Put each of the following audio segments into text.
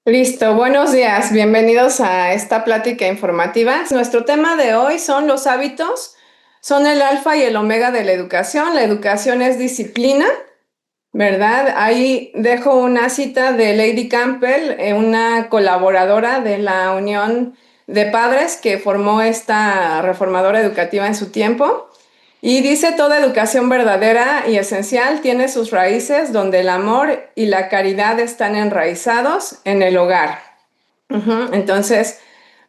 Listo, buenos días, bienvenidos a esta plática informativa. Nuestro tema de hoy son los hábitos, son el alfa y el omega de la educación. La educación es disciplina, ¿verdad? Ahí dejo una cita de Lady Campbell, una colaboradora de la Unión de Padres que formó esta reformadora educativa en su tiempo. Y dice, toda educación verdadera y esencial tiene sus raíces donde el amor y la caridad están enraizados en el hogar. Entonces,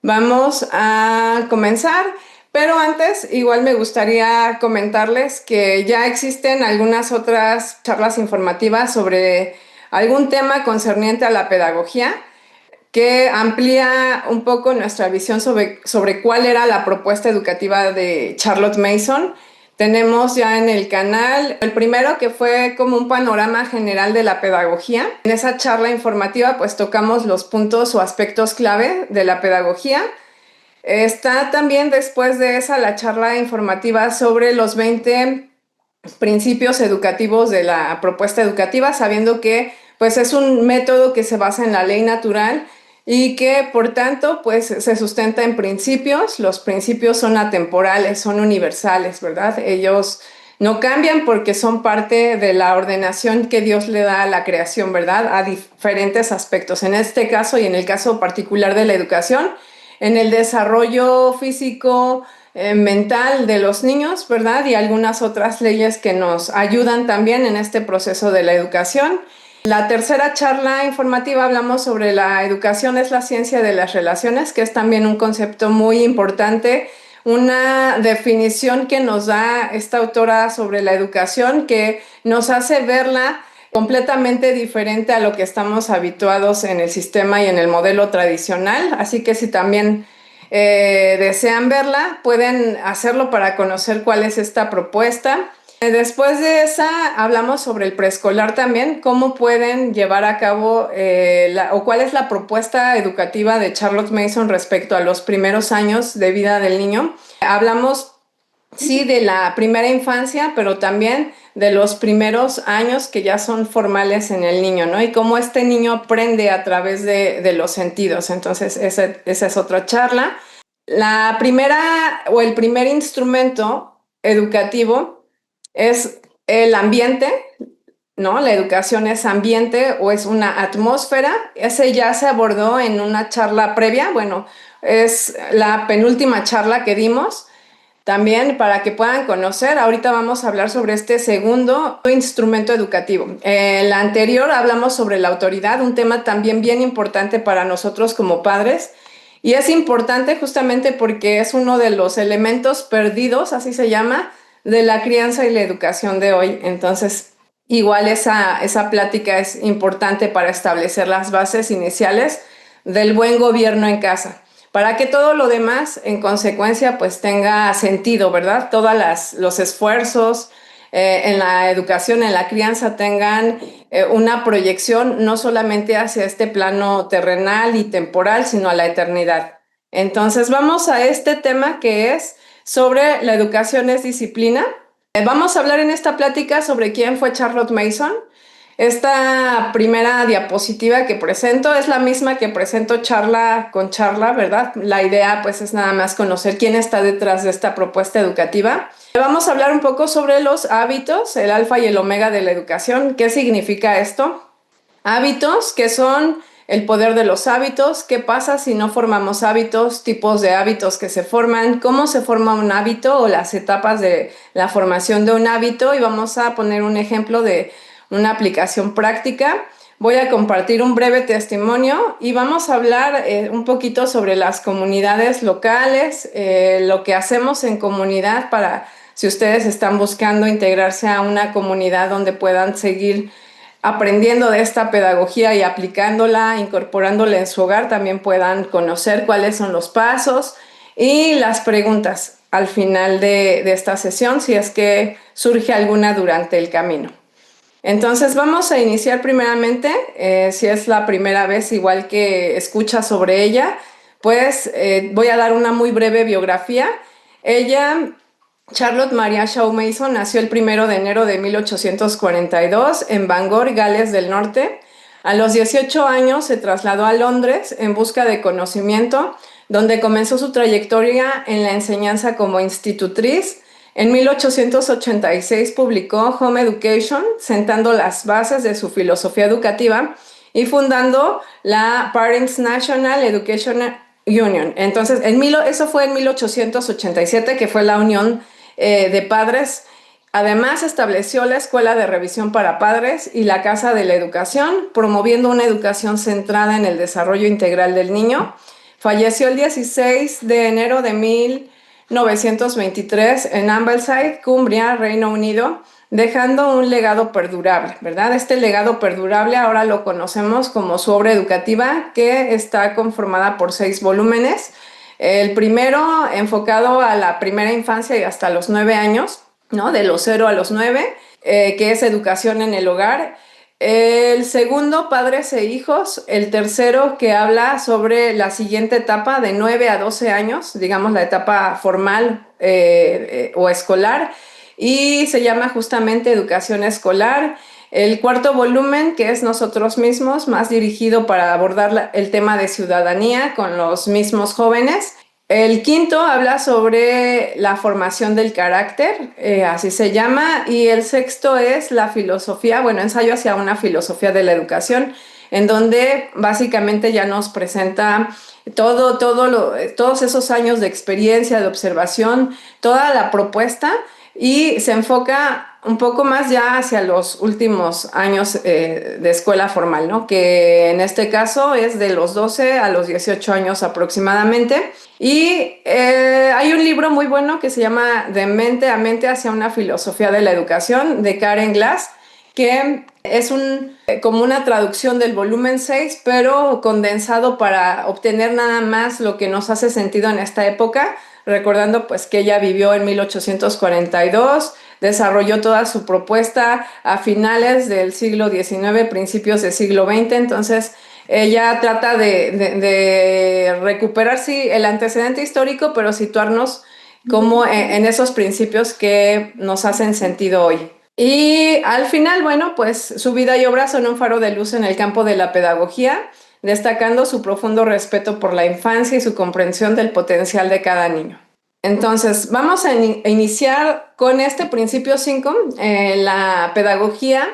vamos a comenzar, pero antes igual me gustaría comentarles que ya existen algunas otras charlas informativas sobre algún tema concerniente a la pedagogía que amplía un poco nuestra visión sobre cuál era la propuesta educativa de Charlotte Mason. Tenemos ya en el canal el primero que fue como un panorama general de la pedagogía. En esa charla informativa pues tocamos los puntos o aspectos clave de la pedagogía. Está también después de esa la charla informativa sobre los 20 principios educativos de la propuesta educativa, sabiendo que pues es un método que se basa en la ley natural y que por tanto pues se sustenta en principios. Los principios son atemporales, son universales, ¿verdad? Ellos no cambian porque son parte de la ordenación que Dios le da a la creación, ¿verdad? A diferentes aspectos. En este caso y en el caso particular de la educación, en el desarrollo físico, mental de los niños, ¿verdad? Y algunas otras leyes que nos ayudan también en este proceso de la educación. La tercera charla informativa hablamos sobre la educación es la ciencia de las relaciones, que es también un concepto muy importante, una definición que nos da esta autora sobre la educación que nos hace verla completamente diferente a lo que estamos habituados en el sistema y en el modelo tradicional. Así que si también desean verla, pueden hacerlo para conocer cuál es esta propuesta. Después de esa, hablamos sobre el preescolar también, cómo pueden llevar a cabo o cuál es la propuesta educativa de Charlotte Mason respecto a los primeros años de vida del niño. Hablamos sí, de la primera infancia, pero también de los primeros años que ya son formales en el niño, ¿no? Y cómo este niño aprende a través de los sentidos. Entonces, esa es otra charla. La primera o el primer instrumento educativo es el ambiente, ¿no? La educación es ambiente o es una atmósfera. Ese ya se abordó en una charla previa. Bueno, es la penúltima charla que dimos. También para que puedan conocer, ahorita vamos a hablar sobre este segundo instrumento educativo. En la anterior hablamos sobre la autoridad, un tema también bien importante para nosotros como padres. Y es importante justamente porque es uno de los elementos perdidos, así se llama, de la crianza y la educación de hoy. Entonces, igual esa plática es importante para establecer las bases iniciales del buen gobierno en casa, para que todo lo demás, en consecuencia, pues tenga sentido, ¿verdad? Todos los esfuerzos en la educación, en la crianza, tengan una proyección no solamente hacia este plano terrenal y temporal, sino a la eternidad. Entonces, vamos a este tema que es sobre la educación es disciplina. Vamos a hablar en esta plática sobre quién fue Charlotte Mason. Esta primera diapositiva que presento es la misma que presento charla con charla, ¿verdad? La idea pues es nada más conocer quién está detrás de esta propuesta educativa. Vamos a hablar un poco sobre los hábitos, el alfa y el omega de la educación. ¿Qué significa esto? Hábitos, que son el poder de los hábitos, qué pasa si no formamos hábitos, tipos de hábitos que se forman, cómo se forma un hábito o las etapas de la formación de un hábito. Y vamos a poner un ejemplo de una aplicación práctica. Voy a compartir un breve testimonio y vamos a hablar un poquito sobre las comunidades locales, lo que hacemos en comunidad para si ustedes están buscando integrarse a una comunidad donde puedan seguir aprendiendo de esta pedagogía y aplicándola, incorporándola en su hogar, también puedan conocer cuáles son los pasos y las preguntas al final de esta sesión, si es que surge alguna durante el camino. Entonces vamos a iniciar primeramente, si es la primera vez igual que escucha sobre ella, pues voy a dar una muy breve biografía. Ella, Charlotte Maria Shaw Mason, nació el 1 de enero de 1842 en Bangor, Gales del Norte. A los 18 años se trasladó a Londres en busca de conocimiento, donde comenzó su trayectoria en la enseñanza como institutriz. En 1886 publicó Home Education, sentando las bases de su filosofía educativa y fundando la Parents National Education Union. Entonces, eso fue en 1887, que fue la unión de padres. Además, estableció la Escuela de Revisión para Padres y la Casa de la Educación, promoviendo una educación centrada en el desarrollo integral del niño. Falleció el 16 de enero de 1923 en Ambleside, Cumbria, Reino Unido, dejando un legado perdurable, ¿verdad? Este legado perdurable ahora lo conocemos como su obra educativa, que está conformada por 6 volúmenes. El primero enfocado a la primera infancia y hasta los 9 años, ¿no? De los 0 a los 9, que es educación en el hogar. El segundo, padres e hijos. El tercero, que habla sobre la siguiente etapa de 9 a 12 años, digamos la etapa formal o escolar, y se llama justamente educación escolar. El cuarto volumen, que es nosotros mismos, más dirigido para abordar el tema de ciudadanía con los mismos jóvenes. El quinto habla sobre la formación del carácter, así se llama, y el sexto es la filosofía, ensayo hacia una filosofía de la educación, en donde básicamente ya nos presenta todos esos años de experiencia, de observación, toda la propuesta, y se enfoca un poco más ya hacia los últimos años de escuela formal, ¿no? Que en este caso es de los 12 a los 18 años aproximadamente. Y hay un libro muy bueno que se llama De mente a mente hacia una filosofía de la educación, de Karen Glass, que es como una traducción del volumen 6, pero condensado para obtener nada más lo que nos hace sentido en esta época, recordando pues que ella vivió en 1842, desarrolló toda su propuesta a finales del siglo XIX, principios del siglo XX, entonces ella trata de recuperar, sí, el antecedente histórico, pero situarnos como en esos principios que nos hacen sentido hoy. Y al final, pues su vida y obra son un faro de luz en el campo de la pedagogía, destacando su profundo respeto por la infancia y su comprensión del potencial de cada niño. Entonces, vamos a iniciar con este principio 5, la pedagogía.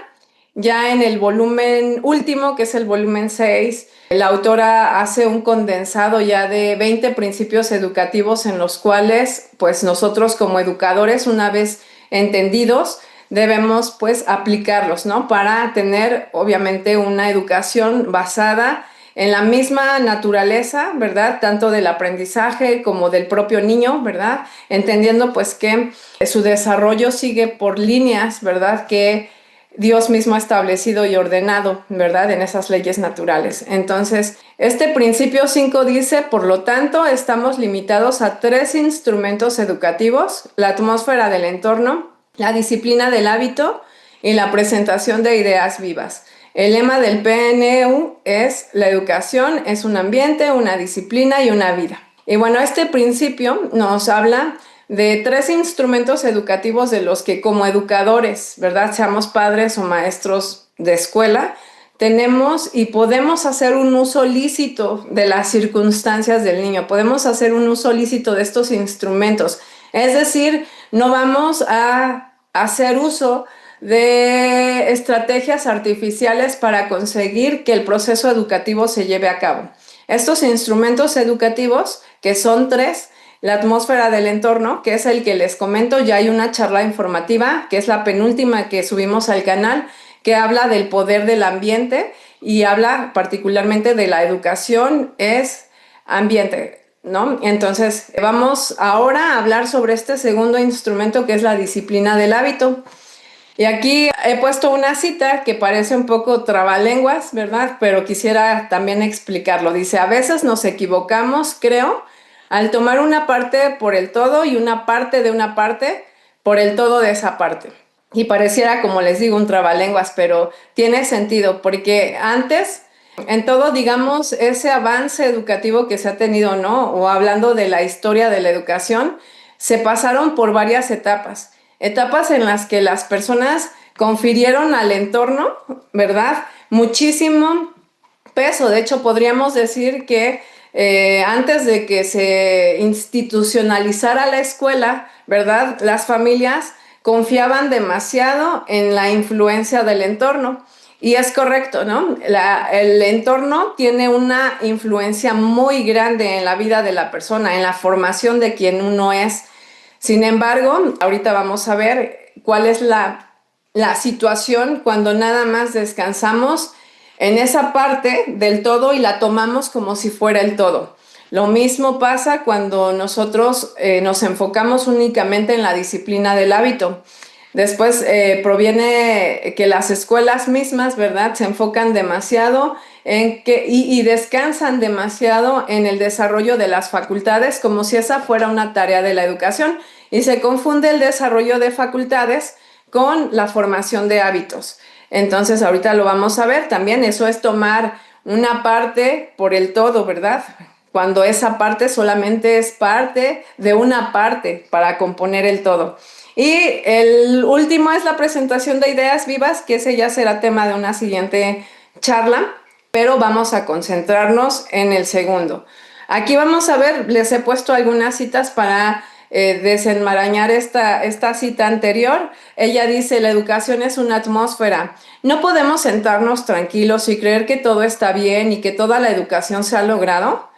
Ya en el volumen último, que es el volumen 6, la autora hace un condensado ya de 20 principios educativos en los cuales, pues nosotros como educadores, una vez entendidos, debemos pues aplicarlos, ¿no? Para tener obviamente una educación basada en la misma naturaleza, ¿verdad? Tanto del aprendizaje como del propio niño, ¿verdad? Entendiendo pues que su desarrollo sigue por líneas, ¿verdad? Que Dios mismo ha establecido y ordenado, ¿verdad? En esas leyes naturales. Entonces, este principio 5 dice, por lo tanto, estamos limitados a 3 instrumentos educativos: la atmósfera del entorno, la disciplina del hábito y la presentación de ideas vivas. El lema del PNU es: la educación es un ambiente, una disciplina y una vida. Y este principio nos habla de 3 instrumentos educativos de los que como educadores, ¿verdad? Seamos padres o maestros de escuela, tenemos y podemos hacer un uso lícito de las circunstancias del niño, podemos hacer un uso lícito de estos instrumentos. Es decir, no vamos a hacer uso de estrategias artificiales para conseguir que el proceso educativo se lleve a cabo. Estos instrumentos educativos, que son 3, la atmósfera del entorno, que es el que les comento, ya hay una charla informativa, que es la penúltima que subimos al canal, que habla del poder del ambiente y habla particularmente de la educación es ambiente, ¿no? Entonces, vamos ahora a hablar sobre este segundo instrumento, que es la disciplina del hábito. Y aquí he puesto una cita que parece un poco trabalenguas, ¿verdad? Pero quisiera también explicarlo. Dice: a veces nos equivocamos, creo, al tomar una parte por el todo y una parte de una parte por el todo de esa parte. Y pareciera, como les digo, un trabalenguas, pero tiene sentido, porque antes, en todo, digamos, ese avance educativo que se ha tenido, ¿no? O hablando de la historia de la educación, se pasaron por varias etapas en las que las personas confirieron al entorno, ¿verdad?, muchísimo peso. De hecho, podríamos decir que antes de que se institucionalizara la escuela, ¿verdad? Las familias confiaban demasiado en la influencia del entorno. Y es correcto, ¿no? El entorno tiene una influencia muy grande en la vida de la persona, en la formación de quien uno es. Sin embargo, ahorita vamos a ver cuál es la situación cuando nada más descansamos en esa parte del todo y la tomamos como si fuera el todo. Lo mismo pasa cuando nosotros nos enfocamos únicamente en la disciplina del hábito. Después proviene que las escuelas mismas, ¿verdad?, se enfocan demasiado y descansan demasiado en el desarrollo de las facultades, como si esa fuera una tarea de la educación, y se confunde el desarrollo de facultades con la formación de hábitos. Entonces, ahorita lo vamos a ver también. Eso es tomar una parte por el todo, ¿verdad? Cuando esa parte solamente es parte de una parte para componer el todo. Y el último es la presentación de ideas vivas, que ese ya será tema de una siguiente charla, pero vamos a concentrarnos en el segundo. Aquí vamos a ver, les he puesto algunas citas para desenmarañar esta cita anterior. Ella dice: la educación es una atmósfera. No podemos sentarnos tranquilos y creer que todo está bien y que toda la educación se ha logrado.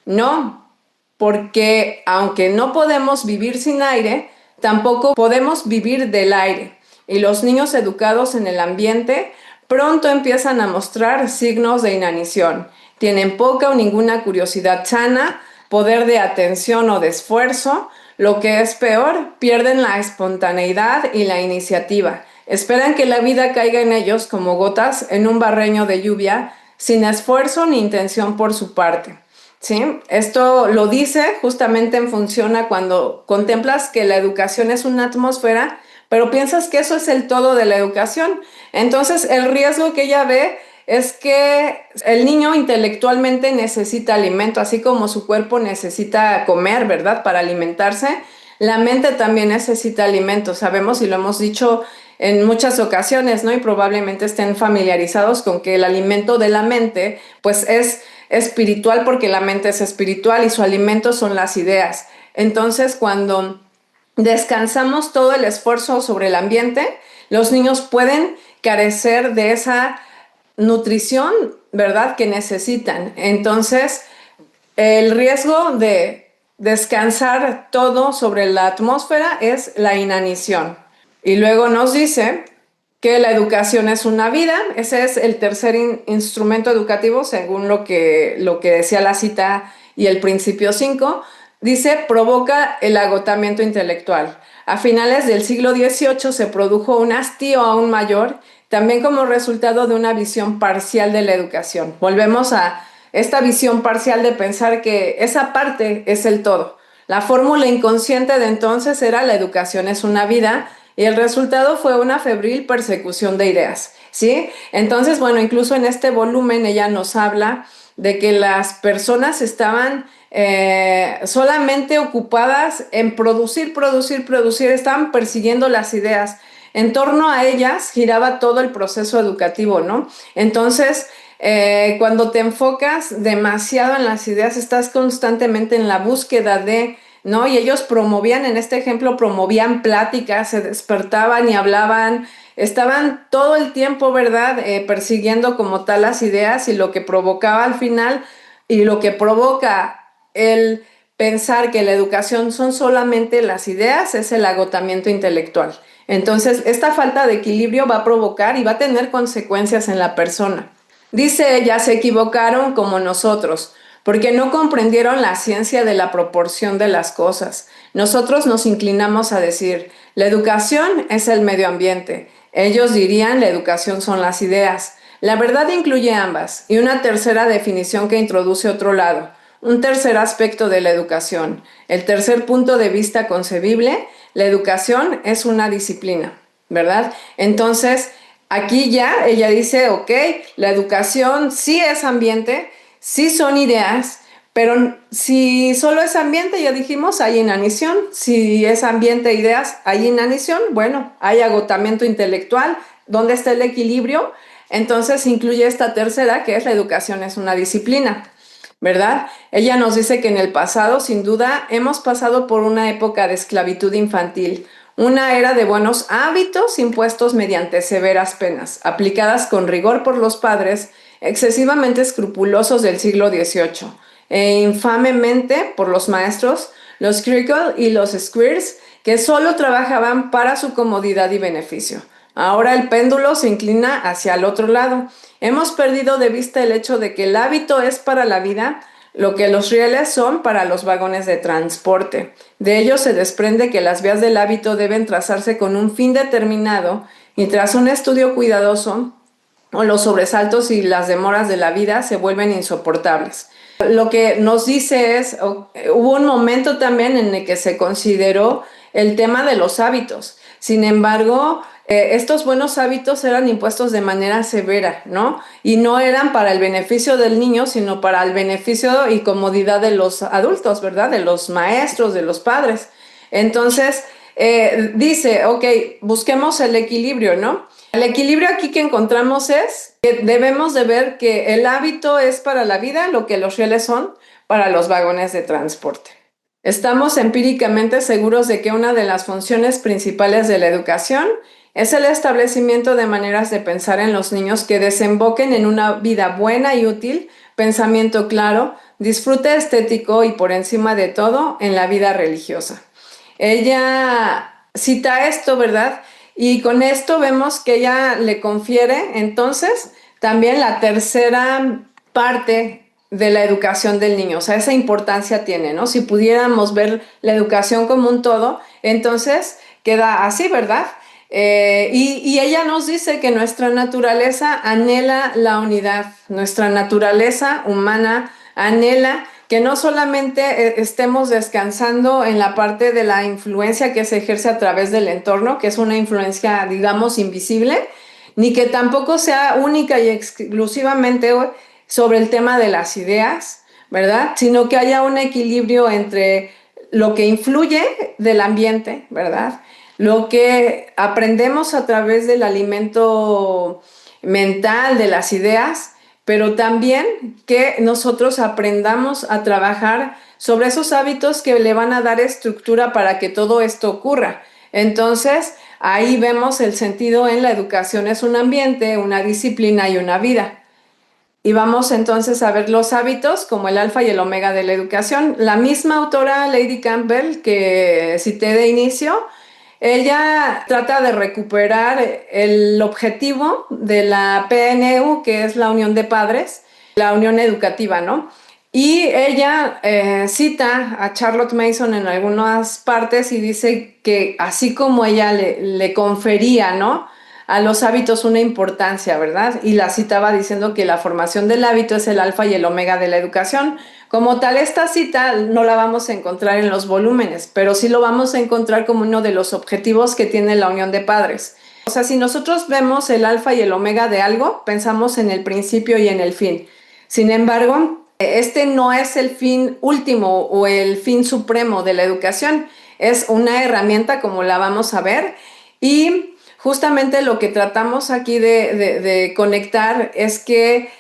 No, porque aunque no podemos vivir sin aire, tampoco podemos vivir del aire. Y los niños educados en el ambiente pronto empiezan a mostrar signos de inanición. Tienen poca o ninguna curiosidad sana, poder de atención o de esfuerzo. Lo que es peor, pierden la espontaneidad y la iniciativa. Esperan que la vida caiga en ellos como gotas en un barreño de lluvia, sin esfuerzo ni intención por su parte. ¿Sí? Esto lo dice justamente en función a cuando contemplas que la educación es una atmósfera, pero piensas que eso es el todo de la educación. Entonces, el riesgo que ella ve es que el niño intelectualmente necesita alimento, así como su cuerpo necesita comer, ¿verdad?, para alimentarse. La mente también necesita alimento, sabemos y lo hemos dicho en muchas ocasiones, ¿no? Y probablemente estén familiarizados con que el alimento de la mente, pues es espiritual, porque la mente es espiritual y su alimento son las ideas. Entonces, cuando descansamos todo el esfuerzo sobre el ambiente, los niños pueden carecer de esa nutrición, ¿verdad?, que necesitan. Entonces, el riesgo de descansar todo sobre la atmósfera es la inanición. Y luego nos dice que la educación es una vida. Ese es el tercer instrumento educativo, según lo que decía la cita y el principio 5. Dice: provoca el agotamiento intelectual. A finales del siglo XVIII se produjo un hastío aún mayor, también como resultado de una visión parcial de la educación. Volvemos a esta visión parcial de pensar que esa parte es el todo. La fórmula inconsciente de entonces era: la educación es una vida, y el resultado fue una febril persecución de ideas, ¿sí? Entonces, bueno, incluso en este volumen ella nos habla de que las personas estaban solamente ocupadas en producir, estaban persiguiendo las ideas. En torno a ellas giraba todo el proceso educativo, ¿no? Entonces, cuando te enfocas demasiado en las ideas, estás constantemente en la búsqueda de, ¿no? Y ellos promovían, en este ejemplo, promovían pláticas, se despertaban y hablaban, estaban todo el tiempo, ¿verdad?, persiguiendo como tal las ideas, y lo que provocaba al final, y lo que provoca el pensar que la educación son solamente las ideas, es el agotamiento intelectual. Entonces, esta falta de equilibrio va a provocar y va a tener consecuencias en la persona. Dice ella: se equivocaron como nosotros, porque no comprendieron la ciencia de la proporción de las cosas. Nosotros nos inclinamos a decir: la educación es el medio ambiente. Ellos dirían: la educación son las ideas. La verdad incluye ambas, y una tercera definición que introduce otro lado, un tercer aspecto de la educación. El tercer punto de vista concebible: la educación es una disciplina, ¿verdad? Entonces, aquí ya ella dice: ok, la educación sí es ambiente, sí son ideas, pero si solo es ambiente, ya dijimos, hay inanición. Si es ambiente e ideas, hay inanición. Bueno, hay agotamiento intelectual. ¿Dónde está el equilibrio? Entonces incluye esta tercera, que es la educación es una disciplina, ¿verdad? Ella nos dice que en el pasado, sin duda, hemos pasado por una época de esclavitud infantil, una era de buenos hábitos impuestos mediante severas penas, aplicadas con rigor por los padres excesivamente escrupulosos del siglo XVIII, e infamemente por los maestros, los Crickle y los Squires, que solo trabajaban para su comodidad y beneficio. Ahora el péndulo se inclina hacia el otro lado. Hemos perdido de vista el hecho de que el hábito es para la vida lo que los rieles son para los vagones de transporte. De ello se desprende que las vías del hábito deben trazarse con un fin determinado y tras un estudio cuidadoso, o los sobresaltos y las demoras de la vida se vuelven insoportables. Lo que nos dice es, hubo un momento también en el que se consideró el tema de los hábitos. Sin embargo, estos buenos hábitos eran impuestos de manera severa, ¿no? Y no eran para el beneficio del niño, sino para el beneficio y comodidad de los adultos, ¿verdad? De los maestros, de los padres. Entonces, dice, ok, busquemos el equilibrio, ¿no? El equilibrio aquí que encontramos es que debemos de ver que el hábito es para la vida lo que los rieles son para los vagones de transporte. Estamos empíricamente seguros de que una de las funciones principales de la educación es el establecimiento de maneras de pensar en los niños que desemboquen en una vida buena y útil, pensamiento claro, disfrute estético y por encima de todo en la vida religiosa. Ella cita esto, ¿verdad? Y con esto vemos que ella le confiere entonces también la tercera parte de la educación del niño, o sea, esa importancia tiene, ¿no? Si pudiéramos ver la educación como un todo, entonces queda así, ¿verdad? Y ella nos dice que nuestra naturaleza anhela la unidad, nuestra naturaleza humana anhela que no solamente estemos descansando en la parte de la influencia que se ejerce a través del entorno, que es una influencia, digamos, invisible, ni que tampoco sea única y exclusivamente sobre el tema de las ideas, ¿verdad? Sino que haya un equilibrio entre lo que influye del ambiente, ¿verdad? Lo que aprendemos a través del alimento mental, de las ideas, pero también que nosotros aprendamos a trabajar sobre esos hábitos que le van a dar estructura para que todo esto ocurra. Entonces, ahí vemos el sentido en la educación es un ambiente, una disciplina y una vida. Y vamos entonces a ver los hábitos como el alfa y el omega de la educación. La misma autora Lady Campbell que cité de inicio, ella trata de recuperar el objetivo de la PNU, que es la Unión de Padres, la Unión Educativa, ¿no? Y ella cita a Charlotte Mason en algunas partes y dice que así como ella le confería, ¿no?, a los hábitos una importancia, ¿verdad? Y la citaba diciendo que la formación del hábito es el alfa y el omega de la educación. Como tal, esta cita no la vamos a encontrar en los volúmenes, pero sí lo vamos a encontrar como uno de los objetivos que tiene la Unión de Padres. O sea, si nosotros vemos el alfa y el omega de algo, pensamos en el principio y en el fin. Sin embargo, este no es el fin último o el fin supremo de la educación. Es una herramienta como la vamos a ver y justamente lo que tratamos aquí de conectar es que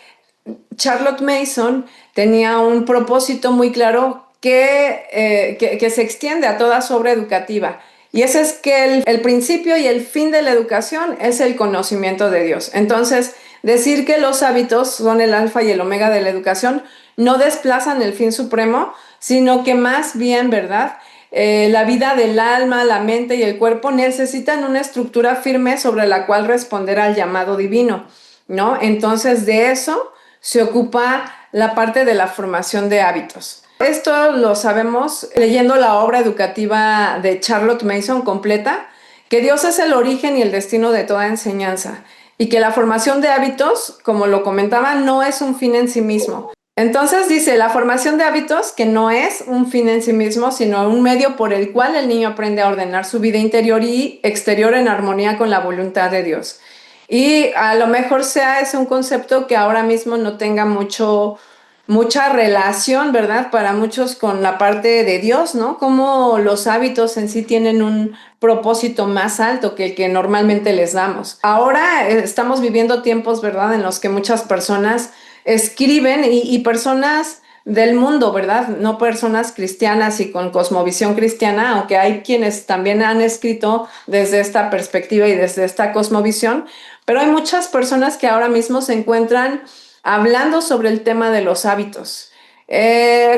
Charlotte Mason tenía un propósito muy claro que se extiende a toda su obra educativa. Y ese es que el principio y el fin de la educación es el conocimiento de Dios. Entonces, decir que los hábitos son el alfa y el omega de la educación no desplazan el fin supremo, sino que más bien, ¿verdad?, la vida del alma, la mente y el cuerpo necesitan una estructura firme sobre la cual responder al llamado divino, ¿no? Entonces, de eso se ocupa la parte de la formación de hábitos. Esto lo sabemos leyendo la obra educativa de Charlotte Mason completa, que Dios es el origen y el destino de toda enseñanza y que la formación de hábitos, como lo comentaba, no es un fin en sí mismo. Entonces dice, la formación de hábitos que no es un fin en sí mismo, sino un medio por el cual el niño aprende a ordenar su vida interior y exterior en armonía con la voluntad de Dios. Y a lo mejor sea ese un concepto que ahora mismo no tenga mucho mucha relación, ¿verdad? Para muchos con la parte de Dios, ¿no? Cómo los hábitos en sí tienen un propósito más alto que el que normalmente les damos. Ahora estamos viviendo tiempos, ¿verdad? En los que muchas personas escriben y personas del mundo, ¿verdad? No personas cristianas y con cosmovisión cristiana, aunque hay quienes también han escrito desde esta perspectiva y desde esta cosmovisión, pero hay muchas personas que ahora mismo se encuentran hablando sobre el tema de los hábitos.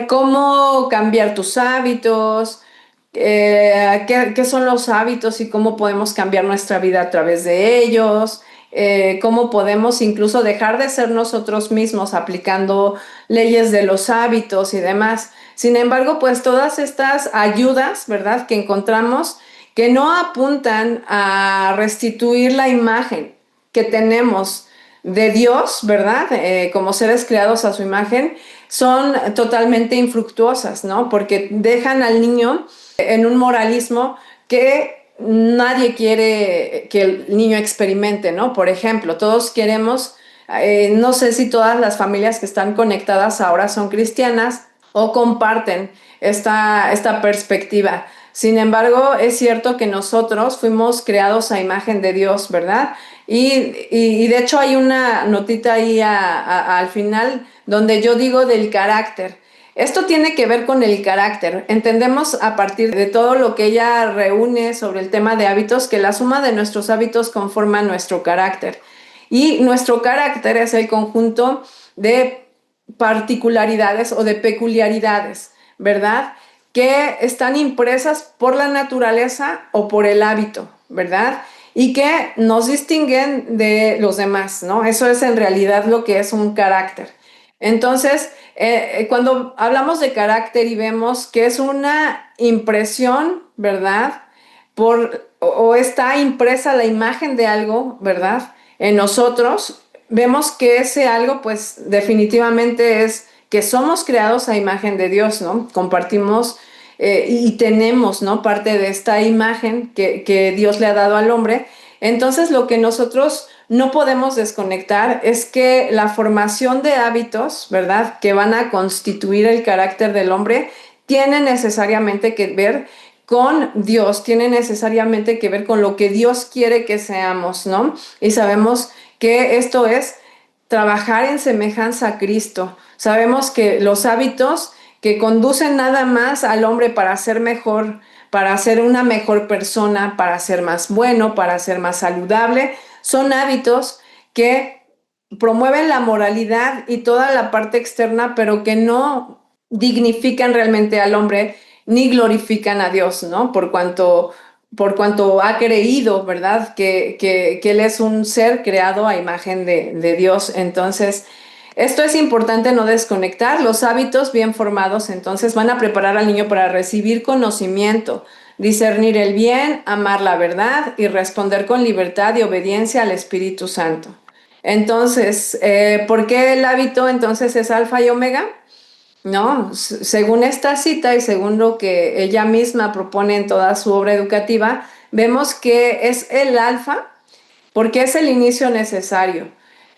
Cómo cambiar tus hábitos, qué son los hábitos y cómo podemos cambiar nuestra vida a través de ellos, cómo podemos incluso dejar de ser nosotros mismos aplicando leyes de los hábitos y demás. Sin embargo, pues todas estas ayudas, ¿verdad?, que encontramos que no apuntan a restituir la imagen que tenemos de Dios, ¿verdad? Como seres creados a su imagen, son totalmente infructuosas, ¿no? Porque dejan al niño en un moralismo que nadie quiere que el niño experimente, ¿no? Por ejemplo, todos queremos, no sé si todas las familias que están conectadas ahora son cristianas o comparten esta perspectiva. Sin embargo, es cierto que nosotros fuimos creados a imagen de Dios, ¿verdad? Y de hecho hay una notita ahí al final donde yo digo del carácter. Esto tiene que ver con el carácter. Entendemos a partir de todo lo que ella reúne sobre el tema de hábitos que la suma de nuestros hábitos conforma nuestro carácter. Y nuestro carácter es el conjunto de particularidades o de peculiaridades, ¿verdad? Que están impresas por la naturaleza o por el hábito, ¿verdad? Y que nos distinguen de los demás, ¿no? Eso es en realidad lo que es un carácter. Entonces, cuando hablamos de carácter y vemos que es una impresión, ¿verdad? O está impresa la imagen de algo, ¿verdad? En nosotros, vemos que ese algo, pues definitivamente es que somos creados a imagen de Dios, ¿no? Compartimos y tenemos, ¿no?, parte de esta imagen que Dios le ha dado al hombre. Entonces, lo que nosotros no podemos desconectar es que la formación de hábitos, ¿verdad?, que van a constituir el carácter del hombre, tiene necesariamente que ver con Dios, tiene necesariamente que ver con lo que Dios quiere que seamos, ¿no? Y sabemos que esto es trabajar en semejanza a Cristo. Sabemos que los hábitos que conducen nada más al hombre para ser mejor, para ser una mejor persona, para ser más bueno, para ser más saludable, son hábitos que promueven la moralidad y toda la parte externa, pero que no dignifican realmente al hombre ni glorifican a Dios, ¿no? Por cuanto ha creído, ¿verdad? Que Él es un ser creado a imagen de Dios. Entonces, esto es importante no desconectar. Los hábitos bien formados, entonces, van a preparar al niño para recibir conocimiento, discernir el bien, amar la verdad y responder con libertad y obediencia al Espíritu Santo. Entonces, ¿por qué el hábito entonces es alfa y omega? No, según esta cita y según lo que ella misma propone en toda su obra educativa, vemos que es el alfa porque es el inicio necesario.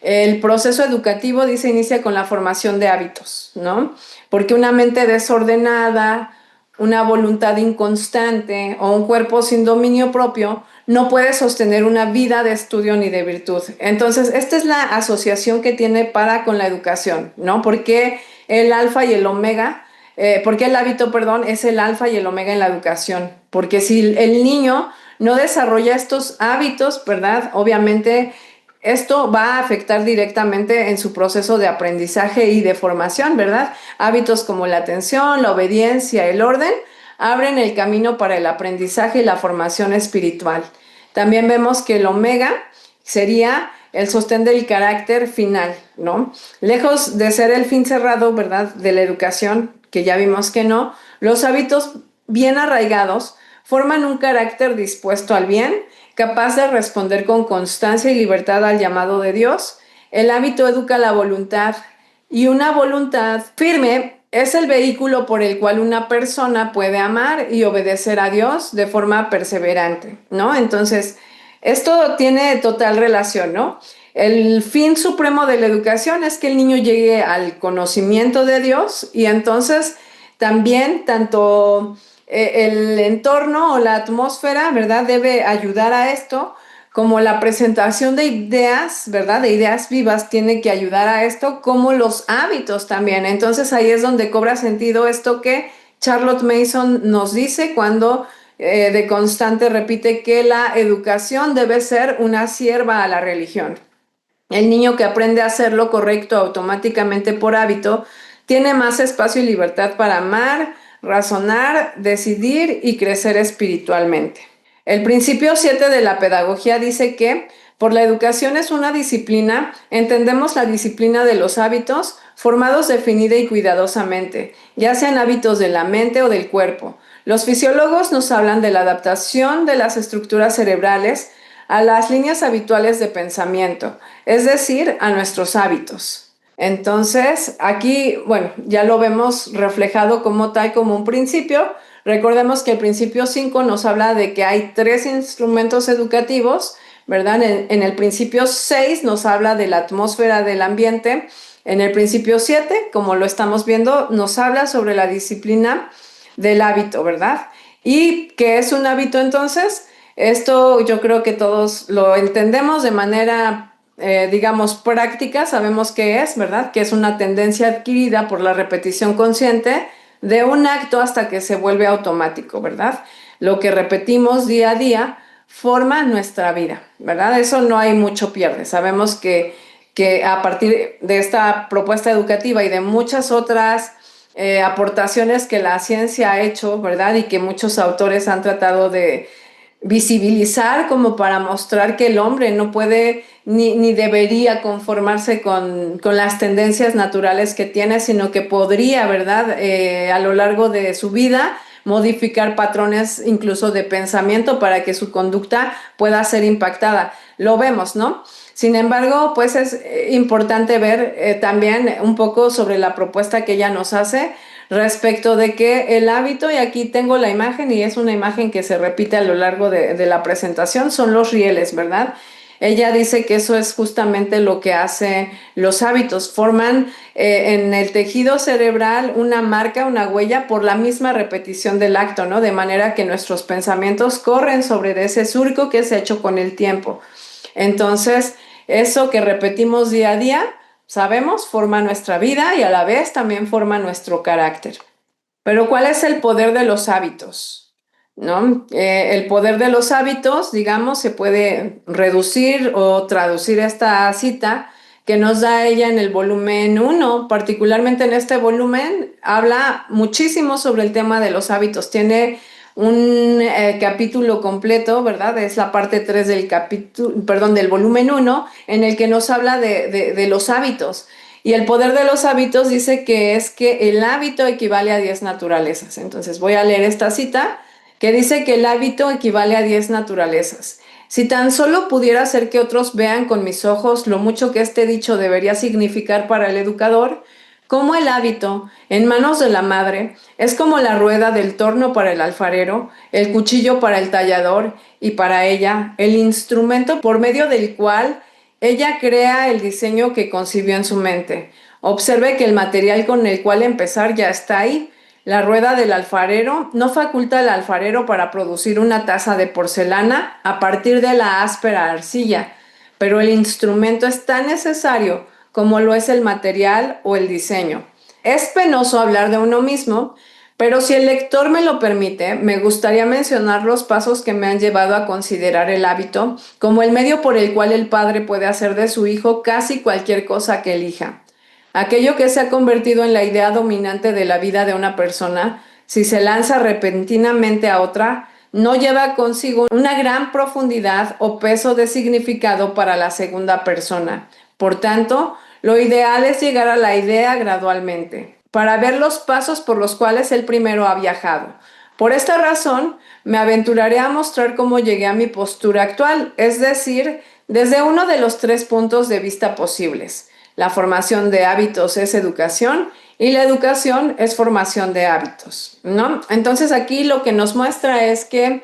El proceso educativo, dice, inicia con la formación de hábitos, ¿no? Porque una mente desordenada, una voluntad inconstante o un cuerpo sin dominio propio no puede sostener una vida de estudio ni de virtud. Entonces, esta es la asociación que tiene para con la educación, ¿no? Porque el alfa y el omega, porque el hábito, perdón, es el alfa y el omega en la educación. Porque si el niño no desarrolla estos hábitos, ¿verdad? Obviamente esto va a afectar directamente en su proceso de aprendizaje y de formación, ¿verdad? Hábitos como la atención, la obediencia, el orden, abren el camino para el aprendizaje y la formación espiritual. También vemos que el omega sería el sostén del carácter final, ¿no? Lejos de ser el fin cerrado, ¿verdad?, de la educación, que ya vimos que no, los hábitos bien arraigados forman un carácter dispuesto al bien, capaz de responder con constancia y libertad al llamado de Dios. El hábito educa la voluntad y una voluntad firme es el vehículo por el cual una persona puede amar y obedecer a Dios de forma perseverante, ¿no? Entonces, esto tiene total relación, ¿no? El fin supremo de la educación es que el niño llegue al conocimiento de Dios y entonces también tanto el entorno o la atmósfera, ¿verdad? Debe ayudar a esto, como la presentación de ideas, ¿verdad? De ideas vivas tiene que ayudar a esto, como los hábitos también. Entonces ahí es donde cobra sentido esto que Charlotte Mason nos dice cuando de constante repite que la educación debe ser una sierva a la religión. El niño que aprende a hacer lo correcto automáticamente por hábito tiene más espacio y libertad para amar, razonar, decidir y crecer espiritualmente. El principio 7 de la pedagogía dice que por la educación es una disciplina, entendemos la disciplina de los hábitos formados definida y cuidadosamente, ya sean hábitos de la mente o del cuerpo. Los fisiólogos nos hablan de la adaptación de las estructuras cerebrales a las líneas habituales de pensamiento, es decir, a nuestros hábitos. Entonces, aquí, bueno, ya lo vemos reflejado como tal, como un principio. Recordemos que el principio 5 nos habla de que hay 3 instrumentos educativos, ¿verdad? En el principio 6 nos habla de la atmósfera del ambiente. En el principio 7, como lo estamos viendo, nos habla sobre la disciplina del hábito, ¿verdad? ¿Y qué es un hábito entonces? Esto yo creo que todos lo entendemos de manera, digamos, práctica, sabemos qué es, ¿verdad? Que es una tendencia adquirida por la repetición consciente de un acto hasta que se vuelve automático, ¿verdad? Lo que repetimos día a día forma nuestra vida, ¿verdad? Eso no hay mucho pierde. Sabemos que a partir de esta propuesta educativa y de muchas otras aportaciones que la ciencia ha hecho, ¿verdad? Y que muchos autores han tratado de visibilizar como para mostrar que el hombre no puede ni debería conformarse con las tendencias naturales que tiene, sino que podría, ¿verdad? A lo largo de su vida modificar patrones incluso de pensamiento para que su conducta pueda ser impactada. Lo vemos, ¿no? Sin embargo, pues es importante ver también un poco sobre la propuesta que ella nos hace respecto de que el hábito, y aquí tengo la imagen y es una imagen que se repite a lo largo de la presentación, son los rieles, ¿verdad? Ella dice que eso es justamente lo que hace los hábitos, forman en el tejido cerebral una marca, una huella por la misma repetición del acto, ¿no? De manera que nuestros pensamientos corren sobre ese surco que se ha hecho con el tiempo. Entonces, eso que repetimos día a día, sabemos, forma nuestra vida y a la vez también forma nuestro carácter. Pero ¿cuál es el poder de los hábitos? ¿No? El poder de los hábitos, digamos, se puede reducir o traducir esta cita que nos da ella en el volumen 1, particularmente en este volumen, habla muchísimo sobre el tema de los hábitos. Tiene un capítulo completo, ¿verdad? Es la parte 3 del capítulo, perdón, del volumen 1, en el que nos habla de los hábitos. Y el poder de los hábitos dice que es que el hábito equivale a 10 naturalezas. Entonces voy a leer esta cita que dice que el hábito equivale a 10 naturalezas. Si tan solo pudiera hacer que otros vean con mis ojos lo mucho que este dicho debería significar para el educador, como el hábito, en manos de la madre, es como la rueda del torno para el alfarero, el cuchillo para el tallador y para ella, el instrumento por medio del cual ella crea el diseño que concibió en su mente. Observe que el material con el cual empezar ya está ahí. La rueda del alfarero no faculta al alfarero para producir una taza de porcelana a partir de la áspera arcilla, pero el instrumento es tan necesario como lo es el material o el diseño. Es penoso hablar de uno mismo, pero si el lector me lo permite, me gustaría mencionar los pasos que me han llevado a considerar el hábito como el medio por el cual el padre puede hacer de su hijo casi cualquier cosa que elija. Aquello que se ha convertido en la idea dominante de la vida de una persona, si se lanza repentinamente a otra, no lleva consigo una gran profundidad o peso de significado para la segunda persona. Por tanto, lo ideal es llegar a la idea gradualmente, para ver los pasos por los cuales el primero ha viajado. Por esta razón, me aventuraré a mostrar cómo llegué a mi postura actual, es decir, desde uno de los 3 puntos de vista posibles. La formación de hábitos es educación y la educación es formación de hábitos, ¿no? Entonces aquí lo que nos muestra es que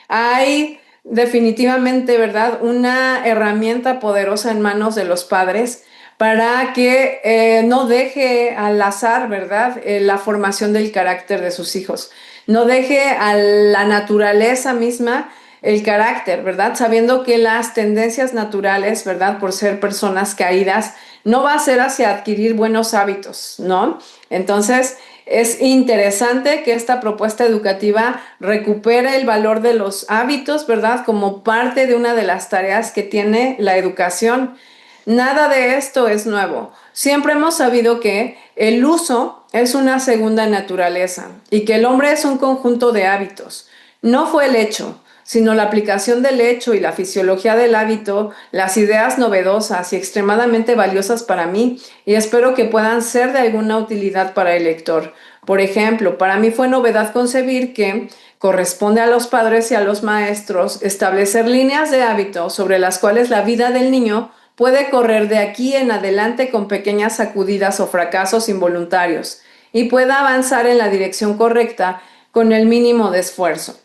hay definitivamente, ¿verdad? Una herramienta poderosa en manos de los padres para que no deje al azar, ¿verdad? La formación del carácter de sus hijos. No deje a la naturaleza misma el carácter, ¿verdad? Sabiendo que las tendencias naturales, ¿verdad? Por ser personas caídas, no va a ser hacia adquirir buenos hábitos, ¿no? Entonces, es interesante que esta propuesta educativa recupere el valor de los hábitos, ¿verdad? Como parte de una de las tareas que tiene la educación. Nada de esto es nuevo. Siempre hemos sabido que el uso es una segunda naturaleza y que el hombre es un conjunto de hábitos. No fue el hecho, sino la aplicación del hecho y la fisiología del hábito, las ideas novedosas y extremadamente valiosas para mí, y espero que puedan ser de alguna utilidad para el lector. Por ejemplo, para mí fue novedad concebir que corresponde a los padres y a los maestros establecer líneas de hábito sobre las cuales la vida del niño puede correr de aquí en adelante con pequeñas sacudidas o fracasos involuntarios y pueda avanzar en la dirección correcta con el mínimo de esfuerzo,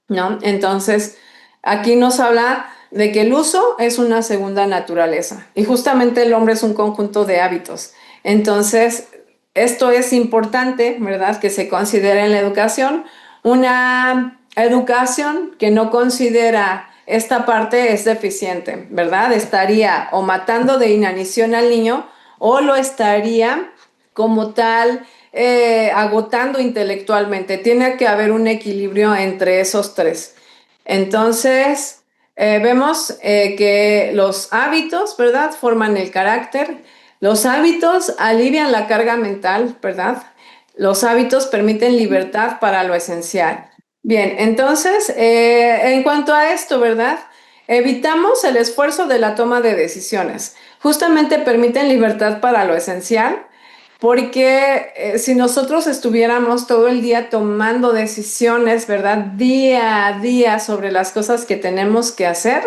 ¿no? Entonces, aquí nos habla de que el uso es una segunda naturaleza y justamente el hombre es un conjunto de hábitos. Entonces, esto es importante, ¿verdad? Que se considere en la educación. Una educación que no considera esta parte es deficiente, ¿verdad? Estaría o matando de inanición al niño o lo estaría como tal agotando intelectualmente. Tiene que haber un equilibrio entre esos tres. Entonces, vemos que los hábitos, ¿verdad? Forman el carácter. Los hábitos alivian la carga mental, ¿verdad? Los hábitos permiten libertad para lo esencial. Bien, entonces, en cuanto a esto, ¿verdad? Evitamos el esfuerzo de la toma de decisiones. Justamente permiten libertad para lo esencial, porque si nosotros estuviéramos todo el día tomando decisiones, ¿verdad? Día a día sobre las cosas que tenemos que hacer,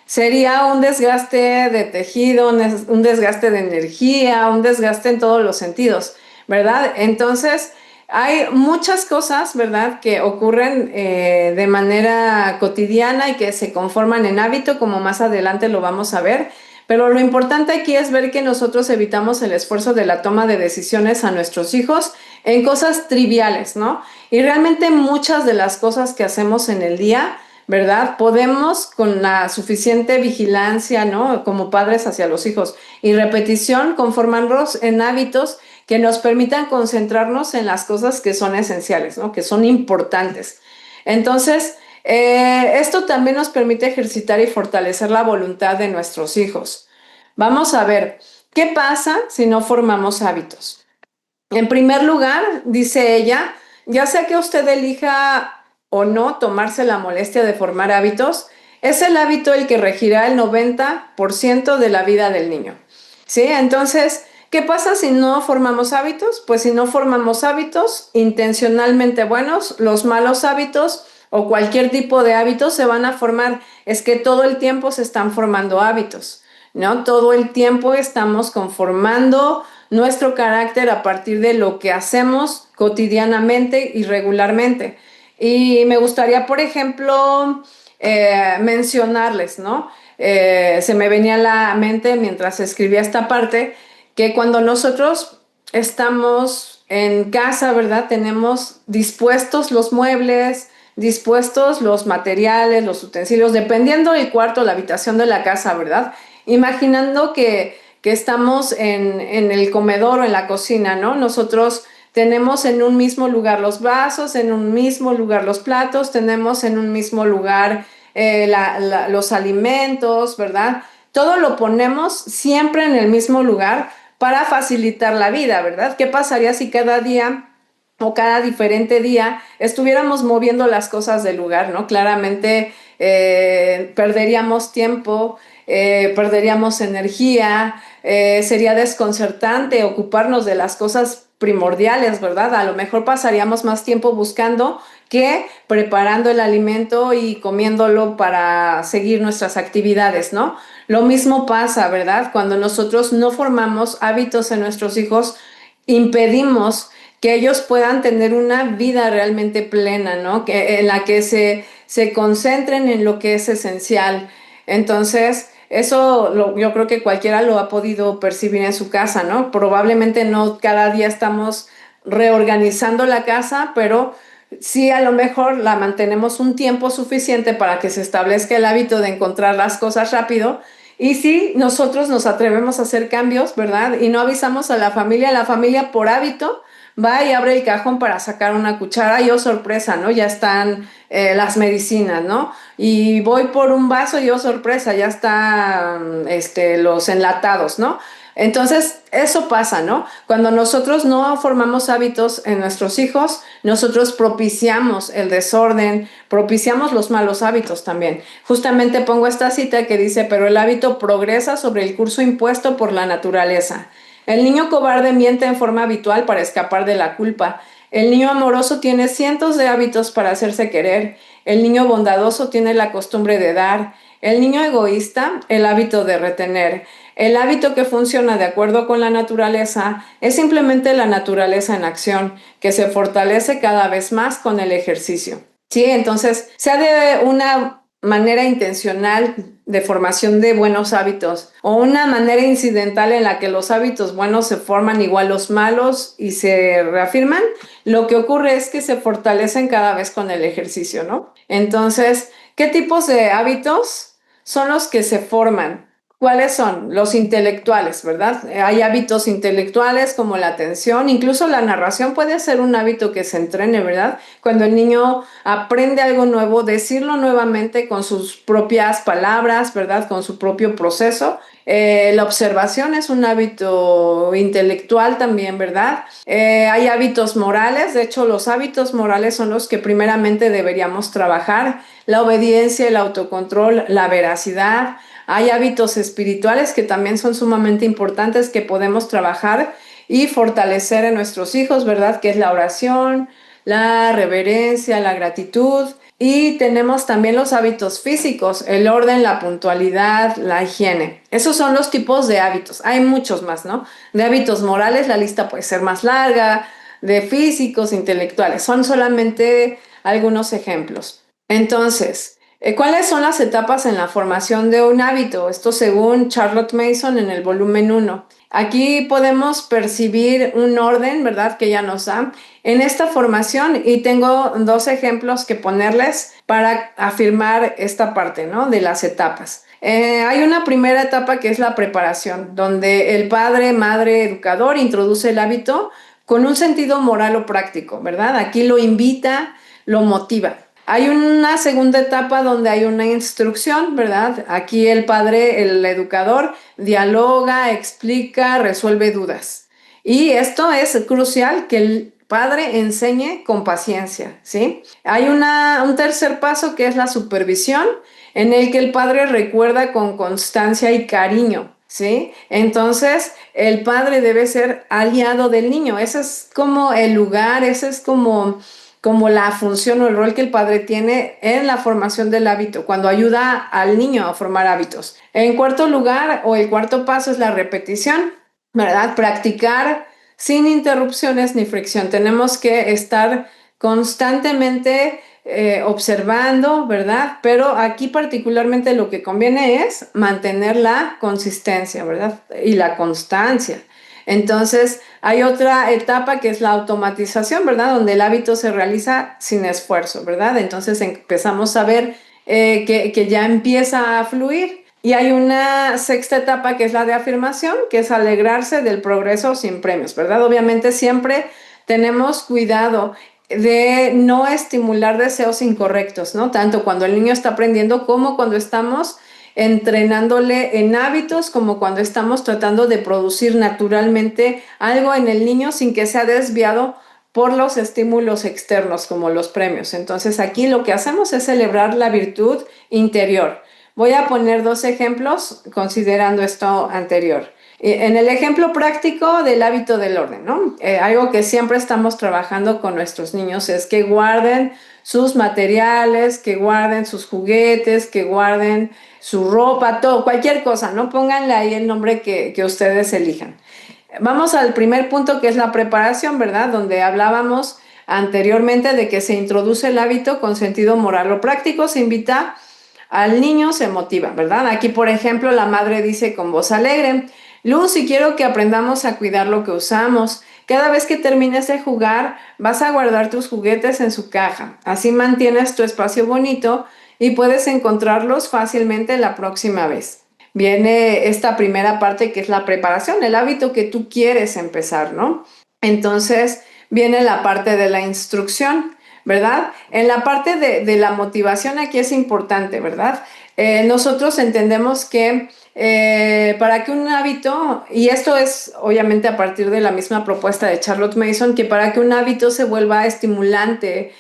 sería un desgaste de tejido, un desgaste de energía, un desgaste en todos los sentidos, ¿verdad? Entonces, hay muchas cosas, ¿verdad?, que ocurren de manera cotidiana y que se conforman en hábito, como más adelante lo vamos a ver. Pero lo importante aquí es ver que nosotros evitamos el esfuerzo de la toma de decisiones a nuestros hijos en cosas triviales, ¿no? Y realmente muchas de las cosas que hacemos en el día, ¿verdad? Podemos con la suficiente vigilancia, ¿no? Como padres hacia los hijos y repetición, conformarnos en hábitos que nos permitan concentrarnos en las cosas que son esenciales, ¿no? Que son importantes. Entonces, esto también nos permite ejercitar y fortalecer la voluntad de nuestros hijos. Vamos a ver, ¿qué pasa si no formamos hábitos? En primer lugar, dice ella, ya sea que usted elija o no tomarse la molestia de formar hábitos, es el hábito el que regirá el 90% de la vida del niño. ¿Sí? Entonces, ¿qué pasa si no formamos hábitos? Pues si no formamos hábitos intencionalmente buenos, los malos hábitos o cualquier tipo de hábitos se van a formar. Es que todo el tiempo se están formando hábitos, ¿no? Todo el tiempo estamos conformando nuestro carácter a partir de lo que hacemos cotidianamente y regularmente. Y me gustaría, por ejemplo, mencionarles, ¿no? Se me venía a la mente mientras escribía esta parte, que cuando nosotros estamos en casa, ¿verdad? Tenemos dispuestos los muebles, dispuestos los materiales, los utensilios, dependiendo del cuarto, la habitación de la casa, ¿verdad? Imaginando que estamos en el comedor o en la cocina, ¿no? Nosotros tenemos en un mismo lugar los vasos, en un mismo lugar los platos, tenemos en un mismo lugar los alimentos, ¿verdad? Todo lo ponemos siempre en el mismo lugar para facilitar la vida, ¿verdad? ¿Qué pasaría si cada día o cada diferente día estuviéramos moviendo las cosas del lugar, ¿no? Claramente perderíamos tiempo, perderíamos energía, sería desconcertante ocuparnos de las cosas primordiales, ¿verdad? A lo mejor pasaríamos más tiempo buscando que preparando el alimento y comiéndolo para seguir nuestras actividades, ¿no? Lo mismo pasa, ¿verdad? Cuando nosotros no formamos hábitos en nuestros hijos, impedimos que ellos puedan tener una vida realmente plena, ¿no? En la que se concentren en lo que es esencial. Entonces, yo creo que cualquiera lo ha podido percibir en su casa, ¿no? Probablemente no cada día estamos reorganizando la casa, pero sí a lo mejor la mantenemos un tiempo suficiente para que se establezca el hábito de encontrar las cosas rápido. Y si nosotros nos atrevemos a hacer cambios, ¿verdad? Y no avisamos a la familia por hábito va y abre el cajón para sacar una cuchara y oh sorpresa, ¿no? Ya están las medicinas, ¿no? Y voy por un vaso y oh sorpresa, ya están los enlatados, ¿no? Entonces, eso pasa, ¿no? Cuando nosotros no formamos hábitos en nuestros hijos, nosotros propiciamos el desorden, propiciamos los malos hábitos también. Justamente pongo esta cita que dice, pero el hábito progresa sobre el curso impuesto por la naturaleza. El niño cobarde miente en forma habitual para escapar de la culpa. El niño amoroso tiene cientos de hábitos para hacerse querer. El niño bondadoso tiene la costumbre de dar. El niño egoísta, el hábito de retener. El hábito que funciona de acuerdo con la naturaleza es simplemente la naturaleza en acción, que se fortalece cada vez más con el ejercicio. Sí, entonces, sea de una manera intencional de formación de buenos hábitos o una manera incidental en la que los hábitos buenos se forman igual los malos y se reafirman, lo que ocurre es que se fortalecen cada vez con el ejercicio, ¿no? Entonces, ¿qué tipos de hábitos son los que se forman? ¿Cuáles son? Los intelectuales, ¿verdad? Hay hábitos intelectuales como la atención, incluso la narración puede ser un hábito que se entrene, ¿verdad? Cuando el niño aprende algo nuevo, decirlo nuevamente con sus propias palabras, ¿verdad? Con su propio proceso. La observación es un hábito intelectual también, ¿verdad? Hay hábitos morales, de hecho los hábitos morales son los que primeramente deberíamos trabajar, la obediencia, el autocontrol, la veracidad. Hay hábitos espirituales que también son sumamente importantes que podemos trabajar y fortalecer en nuestros hijos, ¿verdad? Que es la oración, la reverencia, la gratitud. Y tenemos también los hábitos físicos, el orden, la puntualidad, la higiene. Esos son los tipos de hábitos. Hay muchos más, ¿no? De hábitos morales, la lista puede ser más larga, de físicos, intelectuales. Son solamente algunos ejemplos. Entonces, ¿cuáles son las etapas en la formación de un hábito? Esto según Charlotte Mason en el volumen 1. Aquí podemos percibir un orden, ¿verdad? Que ella nos da en esta formación y tengo dos ejemplos que ponerles para afirmar esta parte, ¿no? De las etapas. Hay una primera etapa que es la preparación, donde el padre, madre, educador introduce el hábito con un sentido moral o práctico, ¿verdad? Aquí lo invita, lo motiva. Hay una segunda etapa donde hay una instrucción, ¿verdad? Aquí el padre, el educador, dialoga, explica, resuelve dudas. Y esto es crucial que el padre enseñe con paciencia, ¿sí? Hay un tercer paso que es la supervisión, en el que el padre recuerda con constancia y cariño, ¿sí? Entonces, el padre debe ser aliado del niño. Ese es como el lugar, ese es como la función o el rol que el padre tiene en la formación del hábito, cuando ayuda al niño a formar hábitos. En cuarto lugar, o el cuarto paso es la repetición, ¿verdad? Practicar sin interrupciones ni fricción. Tenemos que estar constantemente observando, ¿verdad? Pero aquí particularmente lo que conviene es mantener la consistencia, ¿verdad? Y la constancia. Entonces, hay otra etapa que es la automatización, ¿verdad? Donde el hábito se realiza sin esfuerzo, ¿verdad? Entonces empezamos a ver que ya empieza a fluir. Y hay una sexta etapa que es la de afirmación, que es alegrarse del progreso sin premios, ¿verdad? Obviamente siempre tenemos cuidado de no estimular deseos incorrectos, ¿no? Tanto cuando el niño está aprendiendo como cuando estamos entrenándole en hábitos, como cuando estamos tratando de producir naturalmente algo en el niño sin que sea desviado por los estímulos externos como los premios. Entonces aquí lo que hacemos es celebrar la virtud interior. Voy a poner dos ejemplos considerando esto anterior. En el ejemplo práctico del hábito del orden, ¿no? Algo que siempre estamos trabajando con nuestros niños es que guarden sus materiales, que guarden sus juguetes, que guarden su ropa, todo, cualquier cosa, ¿no? Pónganle ahí el nombre que ustedes elijan. Vamos al primer punto que es la preparación, ¿verdad? Donde hablábamos anteriormente de que se introduce el hábito con sentido moral o práctico, se invita al niño, se motiva, ¿verdad? Aquí, por ejemplo, la madre dice con voz alegre: Lucy, quiero que aprendamos a cuidar lo que usamos. Cada vez que termines de jugar, vas a guardar tus juguetes en su caja. Así mantienes tu espacio bonito y puedes encontrarlos fácilmente la próxima vez. Viene esta primera parte que es la preparación, el hábito que tú quieres empezar, ¿no? Entonces viene la parte de la instrucción, ¿verdad? En la parte de la motivación aquí es importante, ¿verdad? Nosotros entendemos que para que un hábito, y esto es obviamente a partir de la misma propuesta de Charlotte Mason, que para que un hábito se vuelva estimulante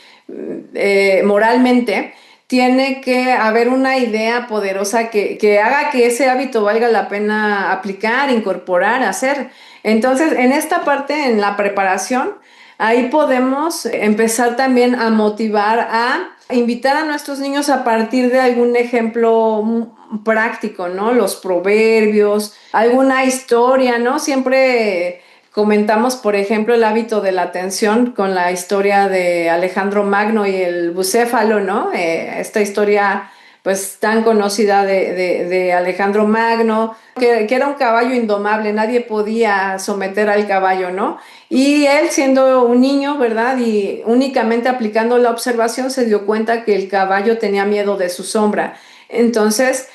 moralmente, tiene que haber una idea poderosa que haga que ese hábito valga la pena aplicar, incorporar, hacer. Entonces, en esta parte, en la preparación, ahí podemos empezar también a motivar, a invitar a nuestros niños a partir de algún ejemplo práctico, ¿no? Los proverbios, alguna historia, ¿no? Siempre comentamos, por ejemplo, el hábito de la atención con la historia de Alejandro Magno y el bucéfalo, ¿no? Esta historia pues tan conocida de Alejandro Magno, que era un caballo indomable, nadie podía someter al caballo, ¿no? Y él, siendo un niño, ¿verdad? Y únicamente aplicando la observación, se dio cuenta que el caballo tenía miedo de su sombra. Entonces,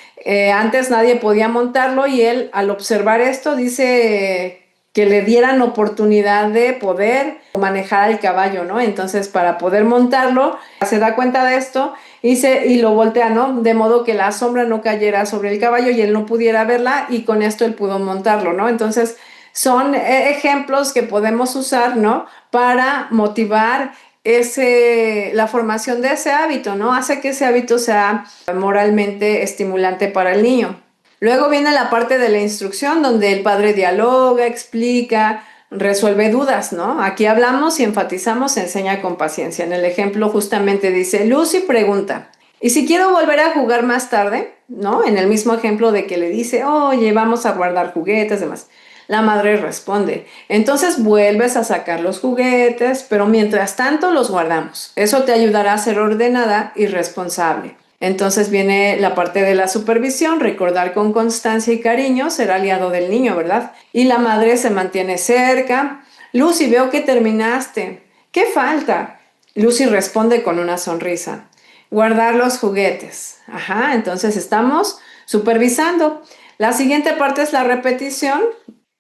antes nadie podía montarlo y él, al observar esto, dice que le dieran oportunidad de poder manejar el caballo, ¿no? Entonces, para poder montarlo, se da cuenta de esto y lo voltea, ¿no? De modo que la sombra no cayera sobre el caballo y él no pudiera verla, y con esto él pudo montarlo, ¿no? Entonces, son ejemplos que podemos usar, ¿no? Para motivar la formación de ese hábito, ¿no? Hace que ese hábito sea moralmente estimulante para el niño. Luego viene la parte de la instrucción, donde el padre dialoga, explica, resuelve dudas, ¿no? Aquí hablamos y enfatizamos, enseña con paciencia. En el ejemplo justamente dice: Lucy pregunta: ¿y si quiero volver a jugar más tarde? ¿No? En el mismo ejemplo de que le dice: oye, vamos a guardar juguetes, demás. La madre responde: entonces vuelves a sacar los juguetes, pero mientras tanto los guardamos. Eso te ayudará a ser ordenada y responsable. Entonces viene la parte de la supervisión, recordar con constancia y cariño, ser aliado del niño, ¿verdad? Y la madre se mantiene cerca. Lucy, veo que terminaste. ¿Qué falta? Lucy responde con una sonrisa: guardar los juguetes. Ajá, entonces estamos supervisando. La siguiente parte es la repetición,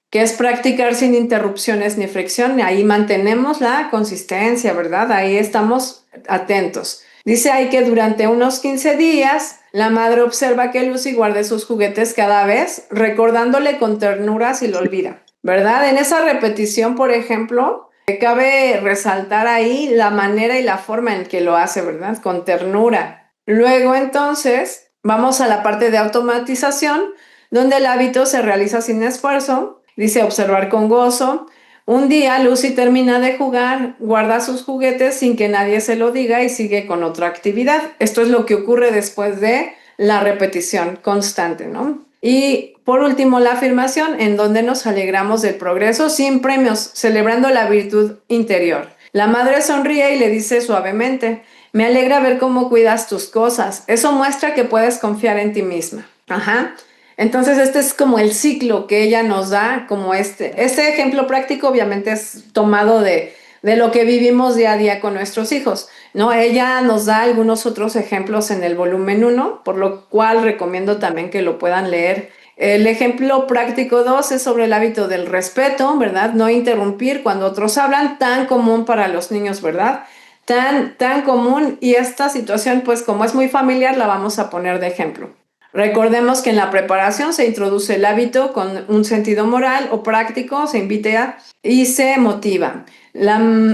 que es practicar sin interrupciones ni fricción. Ahí mantenemos la consistencia, ¿verdad? Ahí estamos atentos. Dice ahí que durante unos 15 días la madre observa que Lucy guarde sus juguetes cada vez, recordándole con ternura si lo olvida, ¿verdad? En esa repetición, por ejemplo, cabe resaltar ahí la manera y la forma en que lo hace, ¿verdad? Con ternura. Luego, entonces, vamos a la parte de automatización, donde el hábito se realiza sin esfuerzo. Dice observar con gozo. Un día Lucy termina de jugar, guarda sus juguetes sin que nadie se lo diga y sigue con otra actividad. Esto es lo que ocurre después de la repetición constante, ¿no? Y por último, la afirmación, en donde nos alegramos del progreso sin premios, celebrando la virtud interior. La madre sonríe y le dice suavemente: me alegra ver cómo cuidas tus cosas. Eso muestra que puedes confiar en ti misma. Ajá. Entonces, este es como el ciclo que ella nos da, como este ejemplo práctico obviamente es tomado de lo que vivimos día a día con nuestros hijos, ¿no? Ella nos da algunos otros ejemplos en el volumen 1, por lo cual recomiendo también que lo puedan leer. El ejemplo práctico 2 es sobre el hábito del respeto, ¿verdad? No interrumpir cuando otros hablan, tan común para los niños, ¿verdad? Tan común, y esta situación, pues como es muy familiar, la vamos a poner de ejemplo. Recordemos que en la preparación se introduce el hábito con un sentido moral o práctico, se invita y se motiva.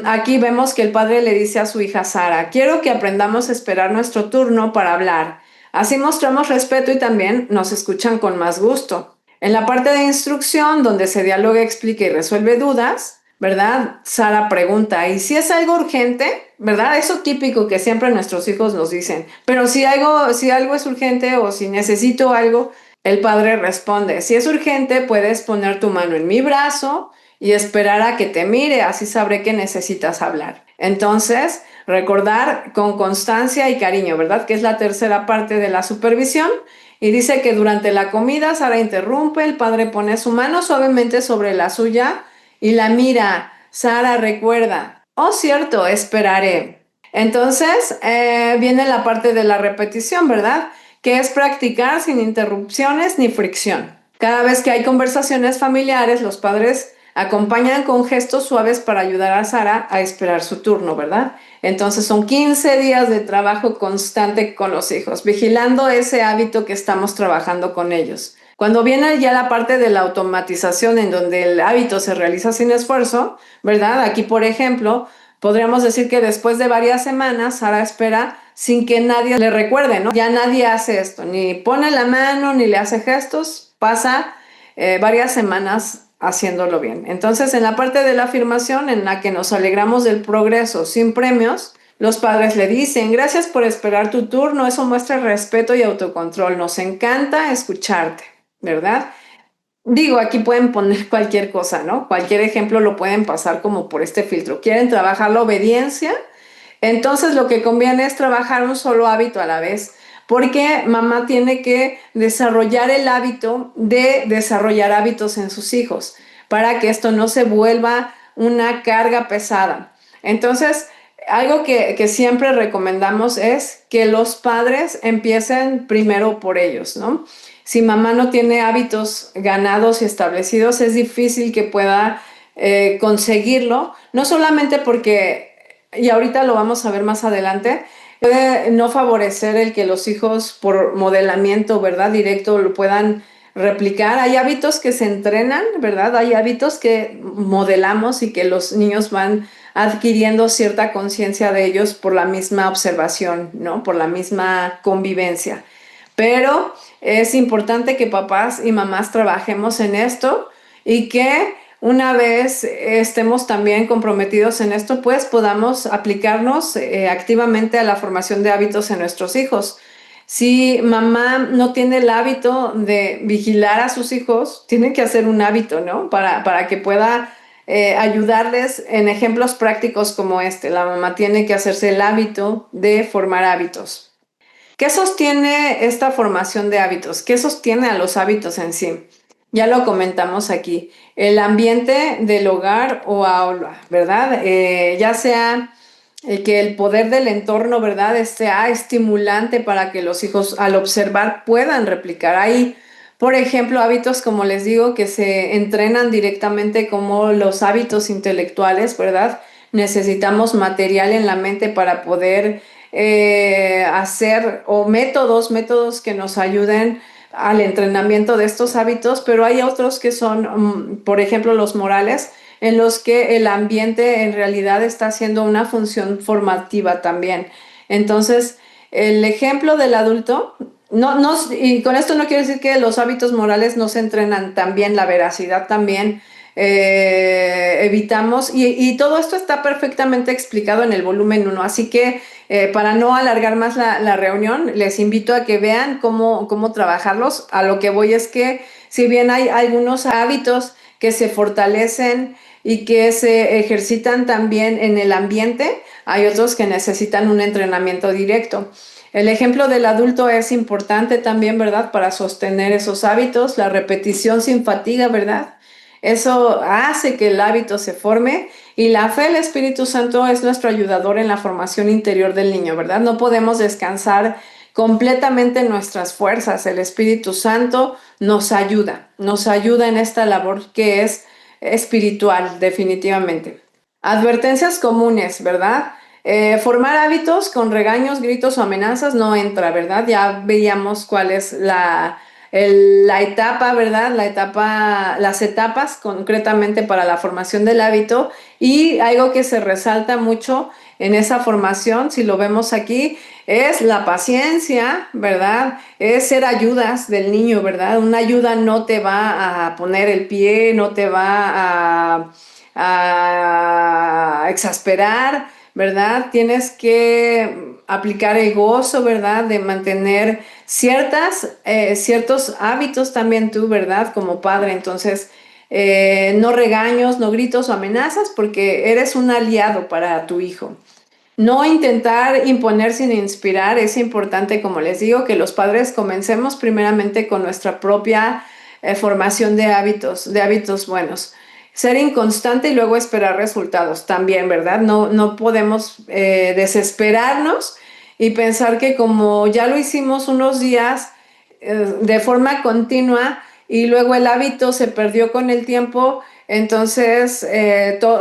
Aquí vemos que el padre le dice a su hija Sara: quiero que aprendamos a esperar nuestro turno para hablar. Así mostramos respeto y también nos escuchan con más gusto. En la parte de instrucción, donde se dialoga, explica y resuelve dudas, ¿verdad? Sara pregunta: ¿y si es algo urgente? ¿Verdad? Eso típico que siempre nuestros hijos nos dicen. Pero si algo es urgente o si necesito algo, el padre responde: si es urgente, puedes poner tu mano en mi brazo y esperar a que te mire, así sabré que necesitas hablar. Entonces, recordar con constancia y cariño, ¿verdad? Que es la tercera parte de la supervisión. Y dice que durante la comida Sara interrumpe, el padre pone su mano suavemente sobre la suya y la mira. Sara recuerda, oh cierto, esperaré. Entonces viene la parte de la repetición, ¿verdad? Que es practicar sin interrupciones ni fricción. Cada vez que hay conversaciones familiares, los padres acompañan con gestos suaves para ayudar a Sara a esperar su turno, ¿verdad? Entonces son 15 días de trabajo constante con los hijos, vigilando ese hábito que estamos trabajando con ellos. Cuando viene ya la parte de la automatización en donde el hábito se realiza sin esfuerzo, ¿verdad? Aquí, por ejemplo, podríamos decir que después de varias semanas, Sara espera sin que nadie le recuerde, ¿no? Ya nadie hace esto, ni pone la mano, ni le hace gestos, pasa varias semanas haciéndolo bien. Entonces, en la parte de la afirmación, en la que nos alegramos del progreso sin premios, los padres le dicen, gracias por esperar tu turno, eso muestra respeto y autocontrol, nos encanta escucharte, ¿verdad? Digo, aquí pueden poner cualquier cosa, ¿no? Cualquier ejemplo lo pueden pasar como por este filtro. ¿Quieren trabajar la obediencia? Entonces lo que conviene es trabajar un solo hábito a la vez, porque mamá tiene que desarrollar el hábito de desarrollar hábitos en sus hijos, para que esto no se vuelva una carga pesada. Entonces, algo que siempre recomendamos es que los padres empiecen primero por ellos, ¿no? Si mamá no tiene hábitos ganados y establecidos, es difícil que pueda conseguirlo, no solamente porque, y ahorita lo vamos a ver más adelante, puede no favorecer el que los hijos por modelamiento, ¿verdad? Directo lo puedan replicar. Hay hábitos que se entrenan, ¿verdad? Hay hábitos que modelamos y que los niños van adquiriendo cierta conciencia de ellos por la misma observación, ¿no? Por la misma convivencia. Pero es importante que papás y mamás trabajemos en esto y que una vez estemos también comprometidos en esto, pues podamos aplicarnos activamente a la formación de hábitos en nuestros hijos. Si mamá no tiene el hábito de vigilar a sus hijos, tiene que hacer un hábito, ¿no? Para que pueda ayudarles en ejemplos prácticos como este. La mamá tiene que hacerse el hábito de formar hábitos. ¿Qué sostiene esta formación de hábitos? ¿Qué sostiene a los hábitos en sí? Ya lo comentamos aquí. El ambiente del hogar o aula, ¿verdad? Ya sea que el poder del entorno, ¿verdad? Sea estimulante para que los hijos al observar puedan replicar. Hay, por ejemplo, hábitos, como les digo, que se entrenan directamente como los hábitos intelectuales, ¿verdad? Necesitamos material en la mente para poder hacer o métodos que nos ayuden al entrenamiento de estos hábitos, pero hay otros que son, por ejemplo, los morales, en los que el ambiente en realidad está haciendo una función formativa también. Entonces, el ejemplo del adulto, y con esto no quiero decir que los hábitos morales no se entrenan también, la veracidad también, evitamos, y todo esto está perfectamente explicado en el volumen 1, así que para no alargar más la reunión, les invito a que vean cómo trabajarlos. A lo que voy es que si bien hay algunos hábitos que se fortalecen y que se ejercitan también en el ambiente, hay otros que necesitan un entrenamiento directo. El ejemplo del adulto es importante también, ¿verdad? Para sostener esos hábitos, la repetición sin fatiga, ¿verdad? Eso hace que el hábito se forme y la fe del Espíritu Santo es nuestro ayudador en la formación interior del niño, ¿verdad? No podemos descansar completamente en nuestras fuerzas. El Espíritu Santo nos ayuda en esta labor que es espiritual, definitivamente. Advertencias comunes, ¿verdad? Formar hábitos con regaños, gritos o amenazas no entra, ¿verdad? Ya veíamos cuál es la etapa, ¿verdad? Las etapas concretamente para la formación del hábito, y algo que se resalta mucho en esa formación, si lo vemos aquí, es la paciencia, ¿verdad? Es ser ayudas del niño, ¿verdad? Una ayuda no te va a poner el pie, no te va a exasperar, ¿verdad? Tienes que aplicar el gozo, ¿verdad? De mantener ciertos hábitos también tú, ¿verdad? Como padre. Entonces, no regaños, no gritos o amenazas, porque eres un aliado para tu hijo. No intentar imponer sin inspirar. Es importante, como les digo, que los padres comencemos primeramente con nuestra propia formación de hábitos buenos. Ser inconstante y luego esperar resultados también, ¿verdad? No podemos desesperarnos y pensar que como ya lo hicimos unos días de forma continua y luego el hábito se perdió con el tiempo, entonces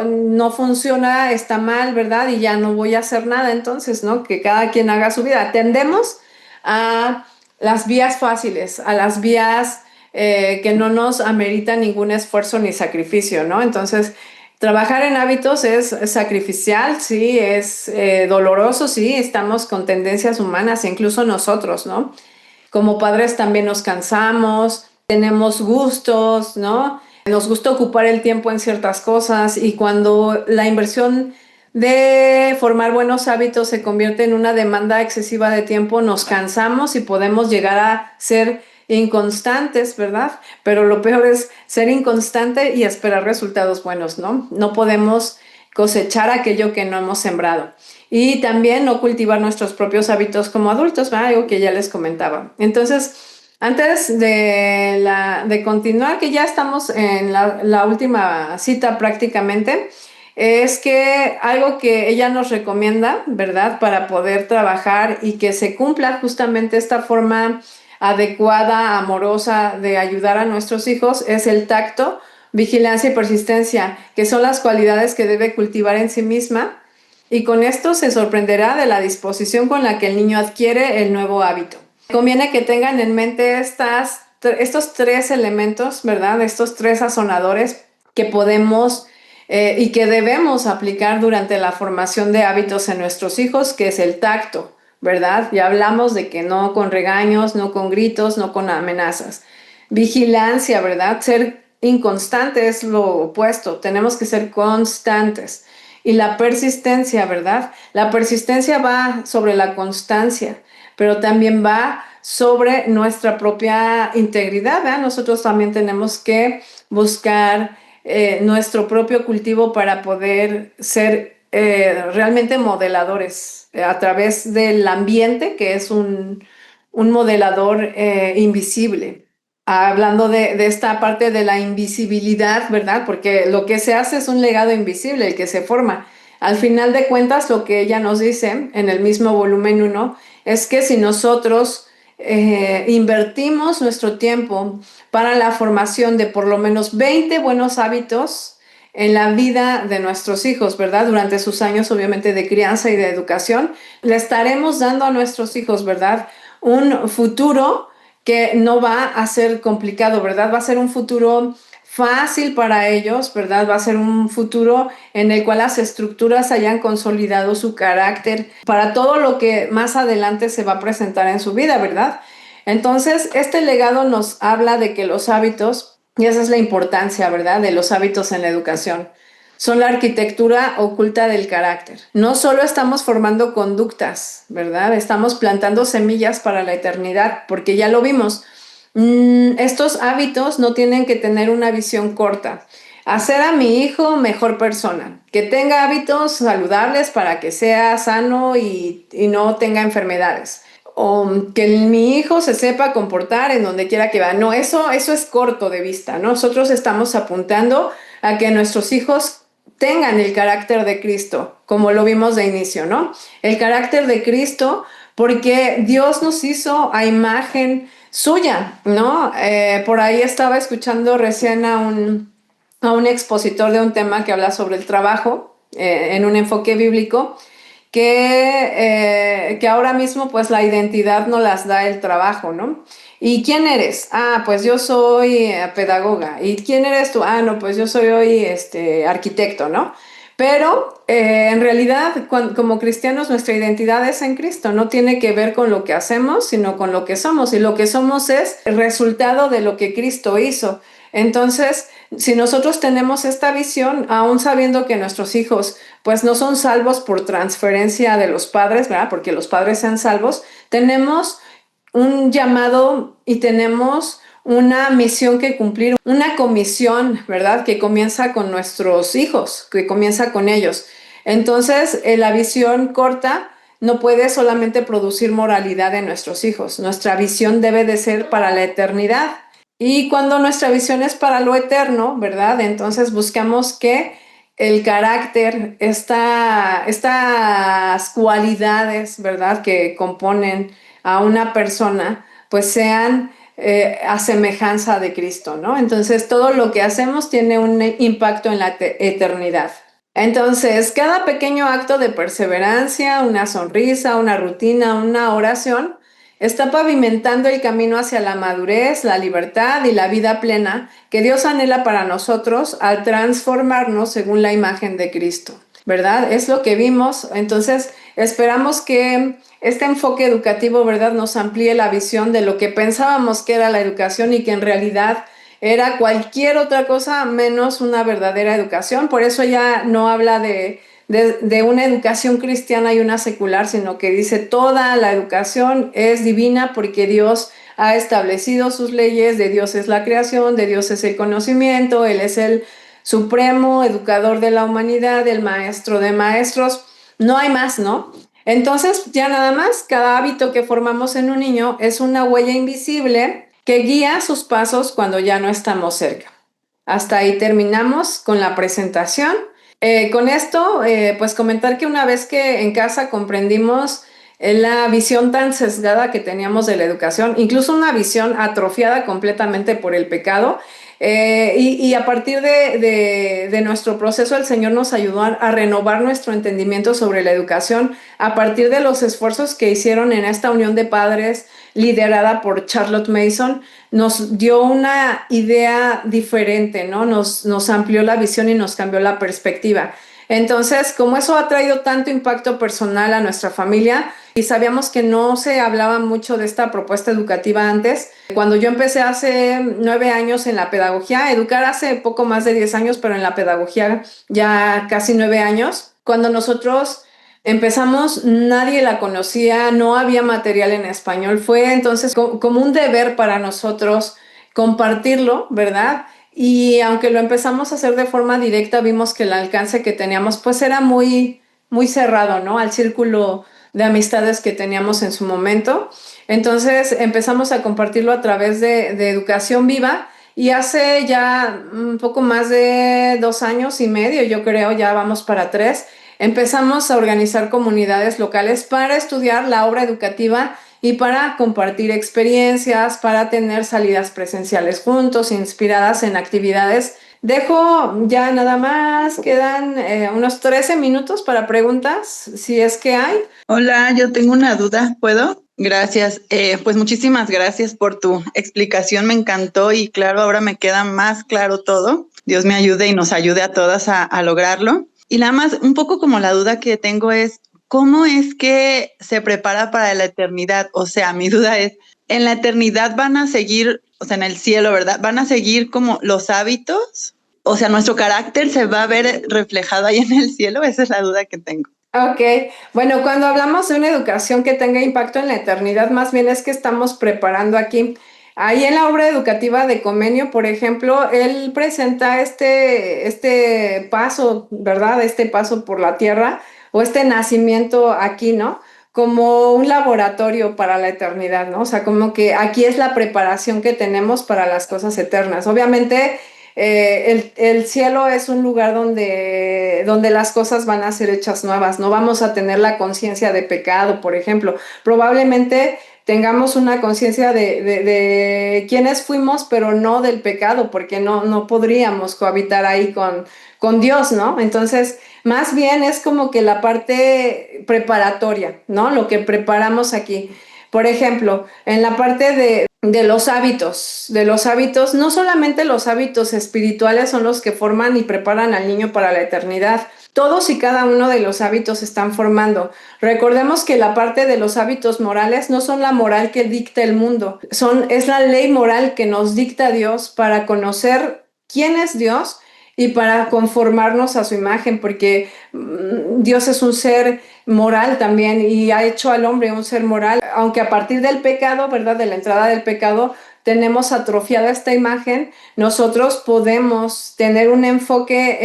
no funciona, está mal, ¿verdad? Y ya no voy a hacer nada, entonces, ¿no? Que cada quien haga su vida. Tendemos a las vías fáciles, a las vías que no nos ameritan ningún esfuerzo ni sacrificio, ¿no? Entonces, trabajar en hábitos es sacrificial, sí, es doloroso, sí, estamos con tendencias humanas, incluso nosotros, ¿no? Como padres también nos cansamos, tenemos gustos, ¿no? Nos gusta ocupar el tiempo en ciertas cosas y cuando la inversión de formar buenos hábitos se convierte en una demanda excesiva de tiempo, nos cansamos y podemos llegar a ser inconstantes, ¿verdad? Pero lo peor es ser inconstante y esperar resultados buenos, ¿no? No podemos cosechar aquello que no hemos sembrado. Y también no cultivar nuestros propios hábitos como adultos, ¿verdad? Algo que ya les comentaba. Entonces, antes de continuar, que ya estamos en la última cita prácticamente, es que algo que ella nos recomienda, ¿verdad? Para poder trabajar y que se cumpla justamente esta forma adecuada, amorosa de ayudar a nuestros hijos, es el tacto, vigilancia y persistencia, que son las cualidades que debe cultivar en sí misma. Y con esto se sorprenderá de la disposición con la que el niño adquiere el nuevo hábito. Conviene que tengan en mente estos tres elementos, ¿verdad? Estos tres sazonadores que podemos y que debemos aplicar durante la formación de hábitos en nuestros hijos, que es el tacto, ¿verdad? Ya hablamos de que no con regaños, no con gritos, no con amenazas. Vigilancia, ¿verdad? Ser inconstante es lo opuesto, tenemos que ser constantes. Y la persistencia, ¿verdad? La persistencia va sobre la constancia, pero también va sobre nuestra propia integridad, ¿verdad? Nosotros también tenemos que buscar nuestro propio cultivo para poder ser realmente modeladores a través del ambiente, que es un modelador invisible. Hablando de esta parte de la invisibilidad, ¿verdad? Porque lo que se hace es un legado invisible, el que se forma. Al final de cuentas, lo que ella nos dice en el mismo volumen 1 es que si nosotros invertimos nuestro tiempo para la formación de por lo menos 20 buenos hábitos en la vida de nuestros hijos, ¿verdad? Durante sus años, obviamente, de crianza y de educación, le estaremos dando a nuestros hijos, ¿verdad? Un futuro que no va a ser complicado, ¿verdad? Va a ser un futuro fácil para ellos, ¿verdad? Va a ser un futuro en el cual las estructuras hayan consolidado su carácter para todo lo que más adelante se va a presentar en su vida, ¿verdad? Entonces, este legado nos habla de que los hábitos, y esa es la importancia, ¿verdad?, de los hábitos en la educación, son la arquitectura oculta del carácter. No solo estamos formando conductas, ¿verdad? Estamos plantando semillas para la eternidad, porque ya lo vimos. Estos hábitos no tienen que tener una visión corta. Hacer a mi hijo mejor persona, que tenga hábitos saludables para que sea sano y no tenga enfermedades. O que mi hijo se sepa comportar en donde quiera que va. No, eso es corto de vista. Nosotros estamos apuntando a que nuestros hijos tengan el carácter de Cristo, como lo vimos de inicio, ¿no? El carácter de Cristo, porque Dios nos hizo a imagen suya, ¿no? Por ahí estaba escuchando recién a un expositor de un tema que habla sobre el trabajo en un enfoque bíblico, que ahora mismo pues la identidad no las da el trabajo, ¿no? ¿Y quién eres? Ah, pues yo soy pedagoga. ¿Y quién eres tú? Ah, no, pues yo soy hoy arquitecto, ¿no? Pero en realidad, como cristianos, nuestra identidad es en Cristo. No tiene que ver con lo que hacemos, sino con lo que somos. Y lo que somos es el resultado de lo que Cristo hizo. Entonces, si nosotros tenemos esta visión, aún sabiendo que nuestros hijos pues no son salvos por transferencia de los padres, ¿verdad? Porque los padres sean salvos, tenemos un llamado y tenemos una misión que cumplir, una comisión, ¿verdad? Que comienza con nuestros hijos, que comienza con ellos. Entonces, la visión corta no puede solamente producir moralidad en nuestros hijos. Nuestra visión debe de ser para la eternidad. Y cuando nuestra visión es para lo eterno, ¿verdad? Entonces buscamos que el carácter, estas cualidades, ¿verdad? Que componen a una persona, pues sean a semejanza de Cristo, ¿no? Entonces todo lo que hacemos tiene un impacto en la eternidad. Entonces, cada pequeño acto de perseverancia, una sonrisa, una rutina, una oración, está pavimentando el camino hacia la madurez, la libertad y la vida plena que Dios anhela para nosotros al transformarnos según la imagen de Cristo, ¿verdad? Es lo que vimos. Entonces, esperamos que este enfoque educativo, ¿verdad?, nos amplíe la visión de lo que pensábamos que era la educación y que en realidad era cualquier otra cosa menos una verdadera educación. Por eso ya no habla de una educación cristiana y una secular, sino que dice toda la educación es divina porque Dios ha establecido sus leyes, de Dios es la creación, de Dios es el conocimiento, Él es el supremo educador de la humanidad, el maestro de maestros. No hay más, ¿no? Entonces, ya nada más, cada hábito que formamos en un niño es una huella invisible que guía sus pasos cuando ya no estamos cerca. Hasta ahí terminamos con la presentación. Con esto, pues comentar que una vez que en casa comprendimos la visión tan sesgada que teníamos de la educación, incluso una visión atrofiada completamente por el pecado, y a partir de nuestro proceso, el Señor nos ayudó a renovar nuestro entendimiento sobre la educación a partir de los esfuerzos que hicieron en esta unión de padres liderada por Charlotte Mason. Nos dio una idea diferente, ¿no? Nos amplió la visión y nos cambió la perspectiva. Entonces, como eso ha traído tanto impacto personal a nuestra familia y sabíamos que no se hablaba mucho de esta propuesta educativa antes, cuando yo empecé hace 9 años en la pedagogía, educar hace poco más de 10 años, pero en la pedagogía ya casi 9 años, cuando nosotros empezamos, nadie la conocía, no había material en español, fue entonces como un deber para nosotros compartirlo, ¿verdad? Y aunque lo empezamos a hacer de forma directa, vimos que el alcance que teníamos pues era muy cerrado, ¿no? Al círculo de amistades que teníamos en su momento. Entonces empezamos a compartirlo a través de Educación Viva y hace ya un poco más de 2 años y medio, yo creo, ya vamos para 3, empezamos a organizar comunidades locales para estudiar la obra educativa y para compartir experiencias, para tener salidas presenciales juntos, inspiradas en actividades. Dejo ya nada más, quedan unos 13 minutos para preguntas, si es que hay. Hola, yo tengo una duda, ¿puedo? Gracias. Pues muchísimas gracias por tu explicación, me encantó y claro, ahora me queda más claro todo. Dios me ayude y nos ayude a todas a lograrlo. Y nada más, un poco como la duda que tengo es, ¿cómo es que se prepara para la eternidad? O sea, mi duda es, ¿en la eternidad van a seguir, o sea, en el cielo, ¿verdad? ¿Van a seguir como los hábitos? O sea, ¿nuestro carácter se va a ver reflejado ahí en el cielo? Esa es la duda que tengo. Ok, bueno, cuando hablamos de una educación que tenga impacto en la eternidad, más bien es que estamos preparando aquí. Ahí en la obra educativa de Comenio, por ejemplo, él presenta este paso, ¿verdad? Este paso por la tierra o este nacimiento aquí, ¿no? Como un laboratorio para la eternidad, ¿no? O sea, como que aquí es la preparación que tenemos para las cosas eternas. Obviamente, el cielo es un lugar donde las cosas van a ser hechas nuevas, no vamos a tener la conciencia de pecado, por ejemplo. Probablemente tengamos una conciencia de quiénes fuimos, pero no del pecado, porque no podríamos cohabitar ahí con Dios, ¿no? Entonces, más bien es como que la parte preparatoria, ¿no? Lo que preparamos aquí. Por ejemplo, en la parte de los hábitos, no solamente los hábitos espirituales son los que forman y preparan al niño para la eternidad. Todos y cada uno de los hábitos están formando. Recordemos que la parte de los hábitos morales no son la moral que dicta el mundo, es la ley moral que nos dicta Dios para conocer quién es Dios y para conformarnos a su imagen, porque Dios es un ser moral también y ha hecho al hombre un ser moral, aunque a partir del pecado, ¿verdad? De la entrada del pecado, tenemos atrofiada esta imagen, nosotros podemos tener un enfoque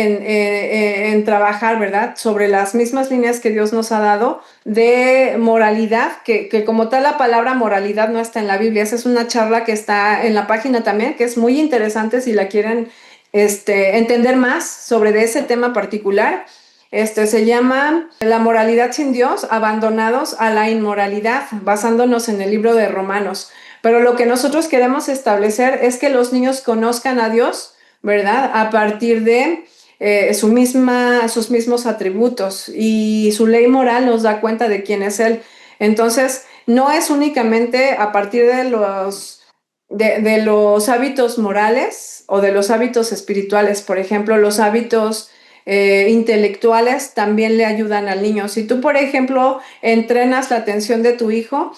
en trabajar, ¿verdad? Sobre las mismas líneas que Dios nos ha dado de moralidad, que como tal la palabra moralidad no está en la Biblia. Esa es una charla que está en la página también, que es muy interesante si la quieren entender más sobre de ese tema particular. Se llama La moralidad sin Dios, abandonados a la inmoralidad, basándonos en el libro de Romanos. Pero lo que nosotros queremos establecer es que los niños conozcan a Dios, ¿verdad? A partir de sus mismos atributos, y su ley moral nos da cuenta de quién es Él. Entonces, no es únicamente a partir de los hábitos morales o de los hábitos espirituales. Por ejemplo, los hábitos intelectuales también le ayudan al niño. Si tú, por ejemplo, entrenas la atención de tu hijo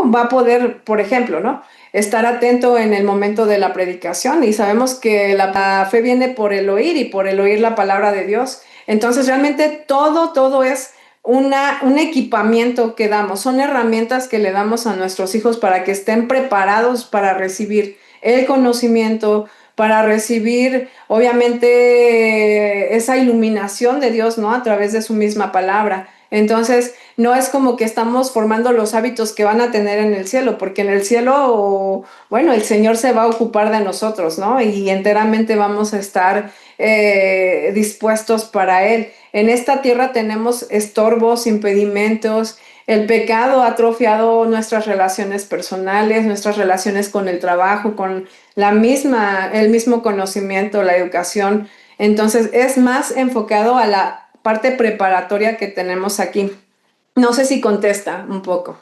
va a poder, por ejemplo, ¿no?, estar atento en el momento de la predicación, y sabemos que la fe viene por el oír, y por el oír la palabra de Dios. Entonces, realmente todo es un equipamiento que damos, son herramientas que le damos a nuestros hijos para que estén preparados para recibir el conocimiento, para recibir, obviamente, esa iluminación de Dios, ¿no?, a través de su misma palabra. Entonces, no es como que estamos formando los hábitos que van a tener en el cielo, porque en el cielo, bueno, el Señor se va a ocupar de nosotros, ¿no? Y enteramente vamos a estar dispuestos para Él. En esta tierra tenemos estorbos, impedimentos. El pecado ha atrofiado nuestras relaciones personales, nuestras relaciones con el trabajo, con el mismo conocimiento, la educación. Entonces, es más enfocado a la parte preparatoria que tenemos aquí. No sé si contesta un poco.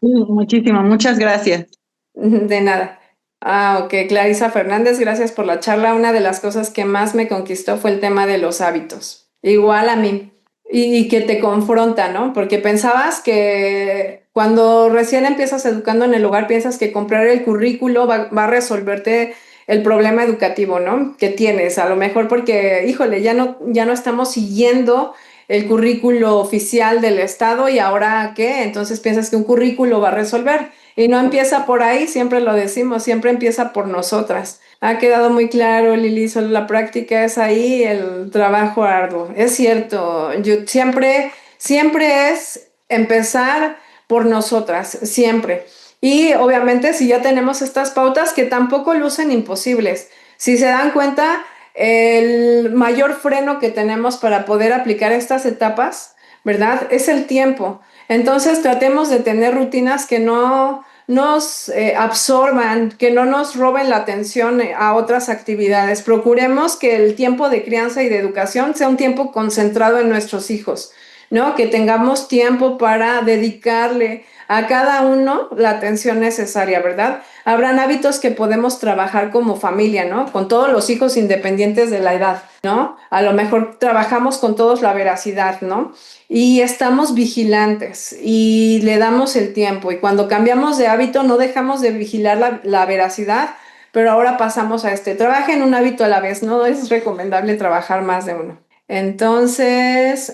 Muchísimo, muchas gracias. De nada. Ok, Clarisa Fernández, gracias por la charla. Una de las cosas que más me conquistó fue el tema de los hábitos. Igual a mí. Y que te confronta, ¿no? Porque pensabas que cuando recién empiezas educando en el hogar, piensas que comprar el currículo va a resolverte el problema educativo, ¿no?, que tienes. A lo mejor porque, híjole, ya no estamos siguiendo el currículo oficial del Estado, y ahora ¿qué? Entonces piensas que un currículo va a resolver. Y no empieza por ahí, siempre lo decimos, siempre empieza por nosotras. Ha quedado muy claro, Lili, solo la práctica es ahí, el trabajo arduo. Es cierto, siempre es empezar por nosotras, siempre. Y obviamente si ya tenemos estas pautas que tampoco lucen imposibles, si se dan cuenta, el mayor freno que tenemos para poder aplicar estas etapas, ¿verdad?, es el tiempo. Entonces tratemos de tener rutinas que no nos absorban, que no nos roben la atención a otras actividades. Procuremos que el tiempo de crianza y de educación sea un tiempo concentrado en nuestros hijos, ¿no? Que tengamos tiempo para dedicarle a cada uno la atención necesaria, ¿verdad? Habrán hábitos que podemos trabajar como familia, ¿no? Con todos los hijos independientes de la edad, ¿no? A lo mejor trabajamos con todos la veracidad, ¿no? Y estamos vigilantes y le damos el tiempo. Y cuando cambiamos de hábito, no dejamos de vigilar la veracidad, pero ahora pasamos a trabajen un hábito a la vez, no es recomendable trabajar más de uno. Entonces,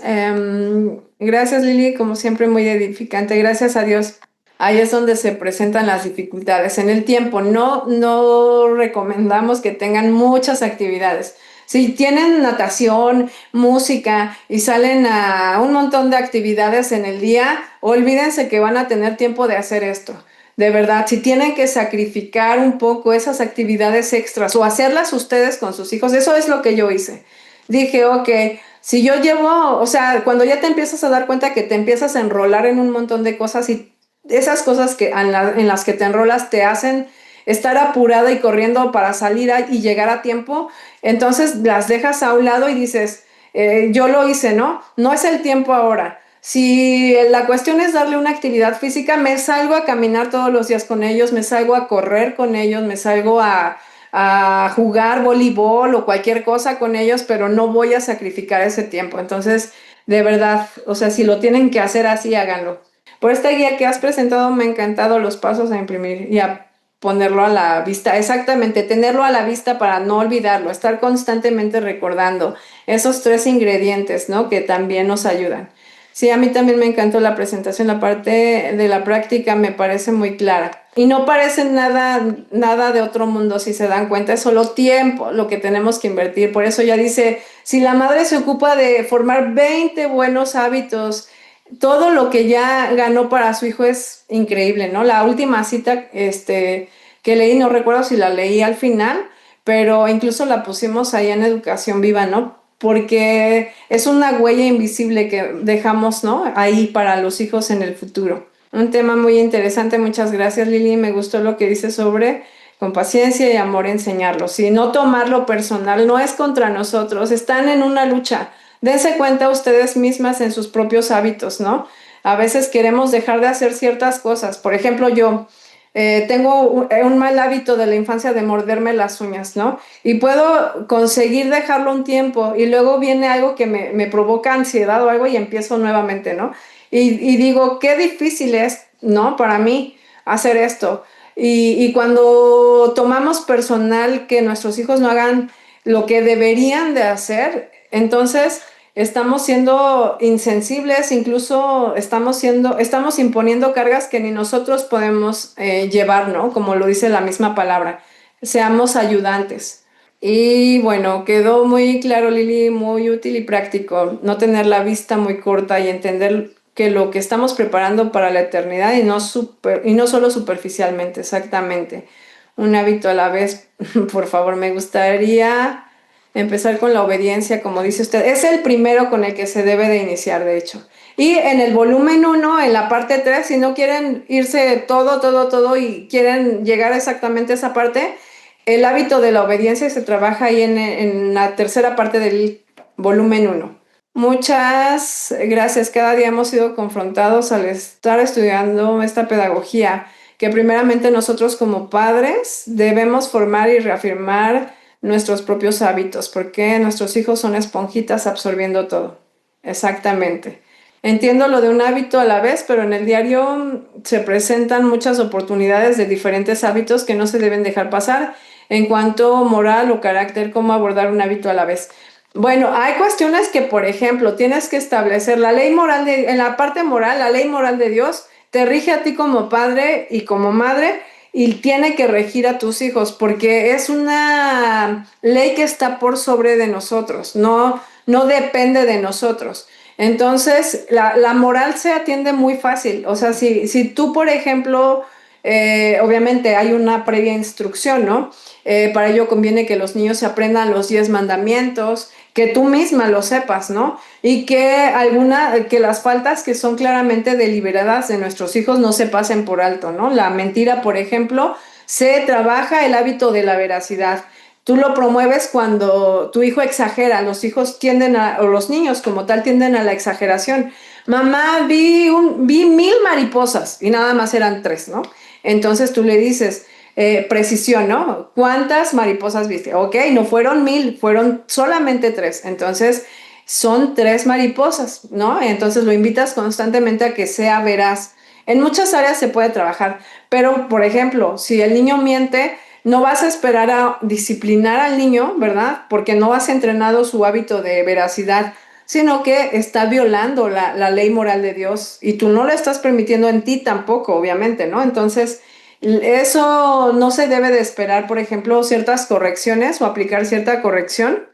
gracias, Lili, como siempre muy edificante, gracias a Dios. Ahí es donde se presentan las dificultades. En el tiempo no recomendamos que tengan muchas actividades. Si tienen natación, música y salen a un montón de actividades en el día, olvídense que van a tener tiempo de hacer esto. De verdad, si tienen que sacrificar un poco esas actividades extras o hacerlas ustedes con sus hijos, eso es lo que yo hice. Dije, ok, si yo llevo, o sea, cuando ya te empiezas a dar cuenta que te empiezas a enrolar en un montón de cosas, y esas cosas en las que te enrolas te hacen estar apurada y corriendo para salir y llegar a tiempo, entonces las dejas a un lado y dices, yo lo hice, ¿no? No es el tiempo ahora. Si la cuestión es darle una actividad física, me salgo a caminar todos los días con ellos, me salgo a correr con ellos, me salgo a jugar voleibol o cualquier cosa con ellos, pero no voy a sacrificar ese tiempo. Entonces, de verdad, o sea, si lo tienen que hacer así, háganlo. Por esta guía que has presentado, me han encantado los pasos a imprimir y a ponerlo a la vista. Exactamente, tenerlo a la vista para no olvidarlo, estar constantemente recordando esos 3 ingredientes, ¿no?, que también nos ayudan. Sí, a mí también me encantó la presentación, la parte de la práctica me parece muy clara. Y no parece nada de otro mundo, si se dan cuenta, es solo tiempo lo que tenemos que invertir. Por eso ya dice, si la madre se ocupa de formar 20 buenos hábitos, todo lo que ya ganó para su hijo es increíble, ¿no? La última cita, que leí, no recuerdo si la leí al final, pero incluso la pusimos ahí en Educación Viva, ¿no? Porque es una huella invisible que dejamos, ¿no? Ahí para los hijos en el futuro. Un tema muy interesante, muchas gracias Lili, me gustó lo que dice sobre con paciencia y amor enseñarlos y no tomarlo personal, no es contra nosotros, están en una lucha. Dense cuenta ustedes mismas en sus propios hábitos, ¿no? A veces queremos dejar de hacer ciertas cosas. Por ejemplo, yo tengo un mal hábito de la infancia de morderme las uñas, ¿no? Y puedo conseguir dejarlo un tiempo y luego viene algo que me provoca ansiedad o algo y empiezo nuevamente, ¿no? Y digo, qué difícil es, ¿no? Para mí hacer esto. Y cuando tomamos personal que nuestros hijos no hagan lo que deberían de hacer, entonces estamos siendo insensibles, incluso estamos imponiendo cargas que ni nosotros podemos llevar, ¿no? Como lo dice la misma palabra. Seamos ayudantes. Y bueno, quedó muy claro, Lili, muy útil y práctico, no tener la vista muy corta y entender que lo que estamos preparando para la eternidad y no solo superficialmente, exactamente. Un hábito a la vez, por favor, me gustaría empezar con la obediencia, como dice usted. Es el primero con el que se debe de iniciar, de hecho. Y en el volumen uno, en la parte 3, si no quieren irse todo y quieren llegar exactamente a esa parte, el hábito de la obediencia se trabaja ahí en la tercera parte del volumen uno. Muchas gracias. Cada día hemos sido confrontados al estar estudiando esta pedagogía, que primeramente nosotros como padres debemos formar y reafirmar nuestros propios hábitos, porque nuestros hijos son esponjitas absorbiendo todo. Exactamente. Entiendo lo de un hábito a la vez, pero en el diario se presentan muchas oportunidades de diferentes hábitos que no se deben dejar pasar en cuanto a moral o carácter, cómo abordar un hábito a la vez. Bueno, hay cuestiones que, por ejemplo, tienes que establecer la ley moral en la parte moral, la ley moral de Dios te rige a ti como padre y como madre y tiene que regir a tus hijos porque es una ley que está por sobre de nosotros, no depende de nosotros. Entonces, la moral se atiende muy fácil. O sea, si tú, por ejemplo, obviamente hay una previa instrucción, ¿no? Para ello conviene que los niños se aprendan los 10 mandamientos, que tú misma lo sepas, ¿no? Y que las faltas que son claramente deliberadas de nuestros hijos no se pasen por alto, ¿no? La mentira, por ejemplo, se trabaja el hábito de la veracidad. Tú lo promueves cuando tu hijo exagera, los hijos o los niños como tal tienden a la exageración. Mamá, vi 1000 mariposas y nada más eran 3, ¿no? Entonces tú le dices, precisión, ¿no? ¿Cuántas mariposas viste? Ok, no fueron 1000, fueron solamente 3. Entonces son 3 mariposas, ¿no? Entonces lo invitas constantemente a que sea veraz. En muchas áreas se puede trabajar, pero por ejemplo, si el niño miente, no vas a esperar a disciplinar al niño, ¿verdad? Porque no has entrenado su hábito de veracidad, sino que está violando la ley moral de Dios y tú no lo estás permitiendo en ti tampoco, obviamente, ¿no? Entonces, eso no se debe de esperar, por ejemplo, ciertas correcciones o aplicar cierta corrección,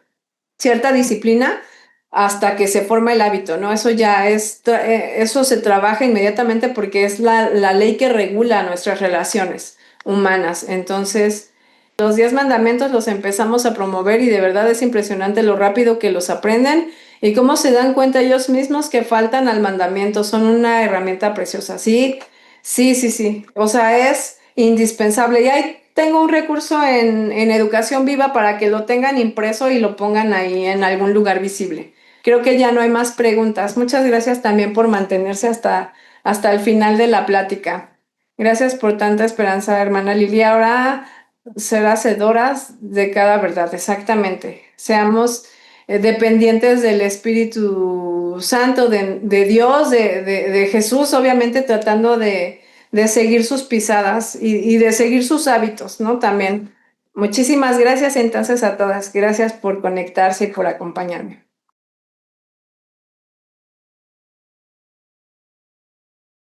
cierta disciplina hasta que se forma el hábito, ¿no? Eso se trabaja inmediatamente porque es la ley que regula nuestras relaciones humanas. Entonces, los 10 mandamientos los empezamos a promover y de verdad es impresionante lo rápido que los aprenden y cómo se dan cuenta ellos mismos que faltan al mandamiento. Son una herramienta preciosa. Sí, sí, sí, sí. O sea, es indispensable. Y ahí tengo un recurso en Educación Viva para que lo tengan impreso y lo pongan ahí en algún lugar visible. Creo que ya no hay más preguntas. Muchas gracias también por mantenerse hasta el final de la plática. Gracias por tanta esperanza, hermana Lilia. Ahora ser hacedoras de cada verdad, exactamente. Seamos dependientes del Espíritu Santo, de Dios, de Jesús, obviamente tratando de seguir sus pisadas y de seguir sus hábitos, ¿no? También. Muchísimas gracias entonces a todas. Gracias por conectarse y por acompañarme.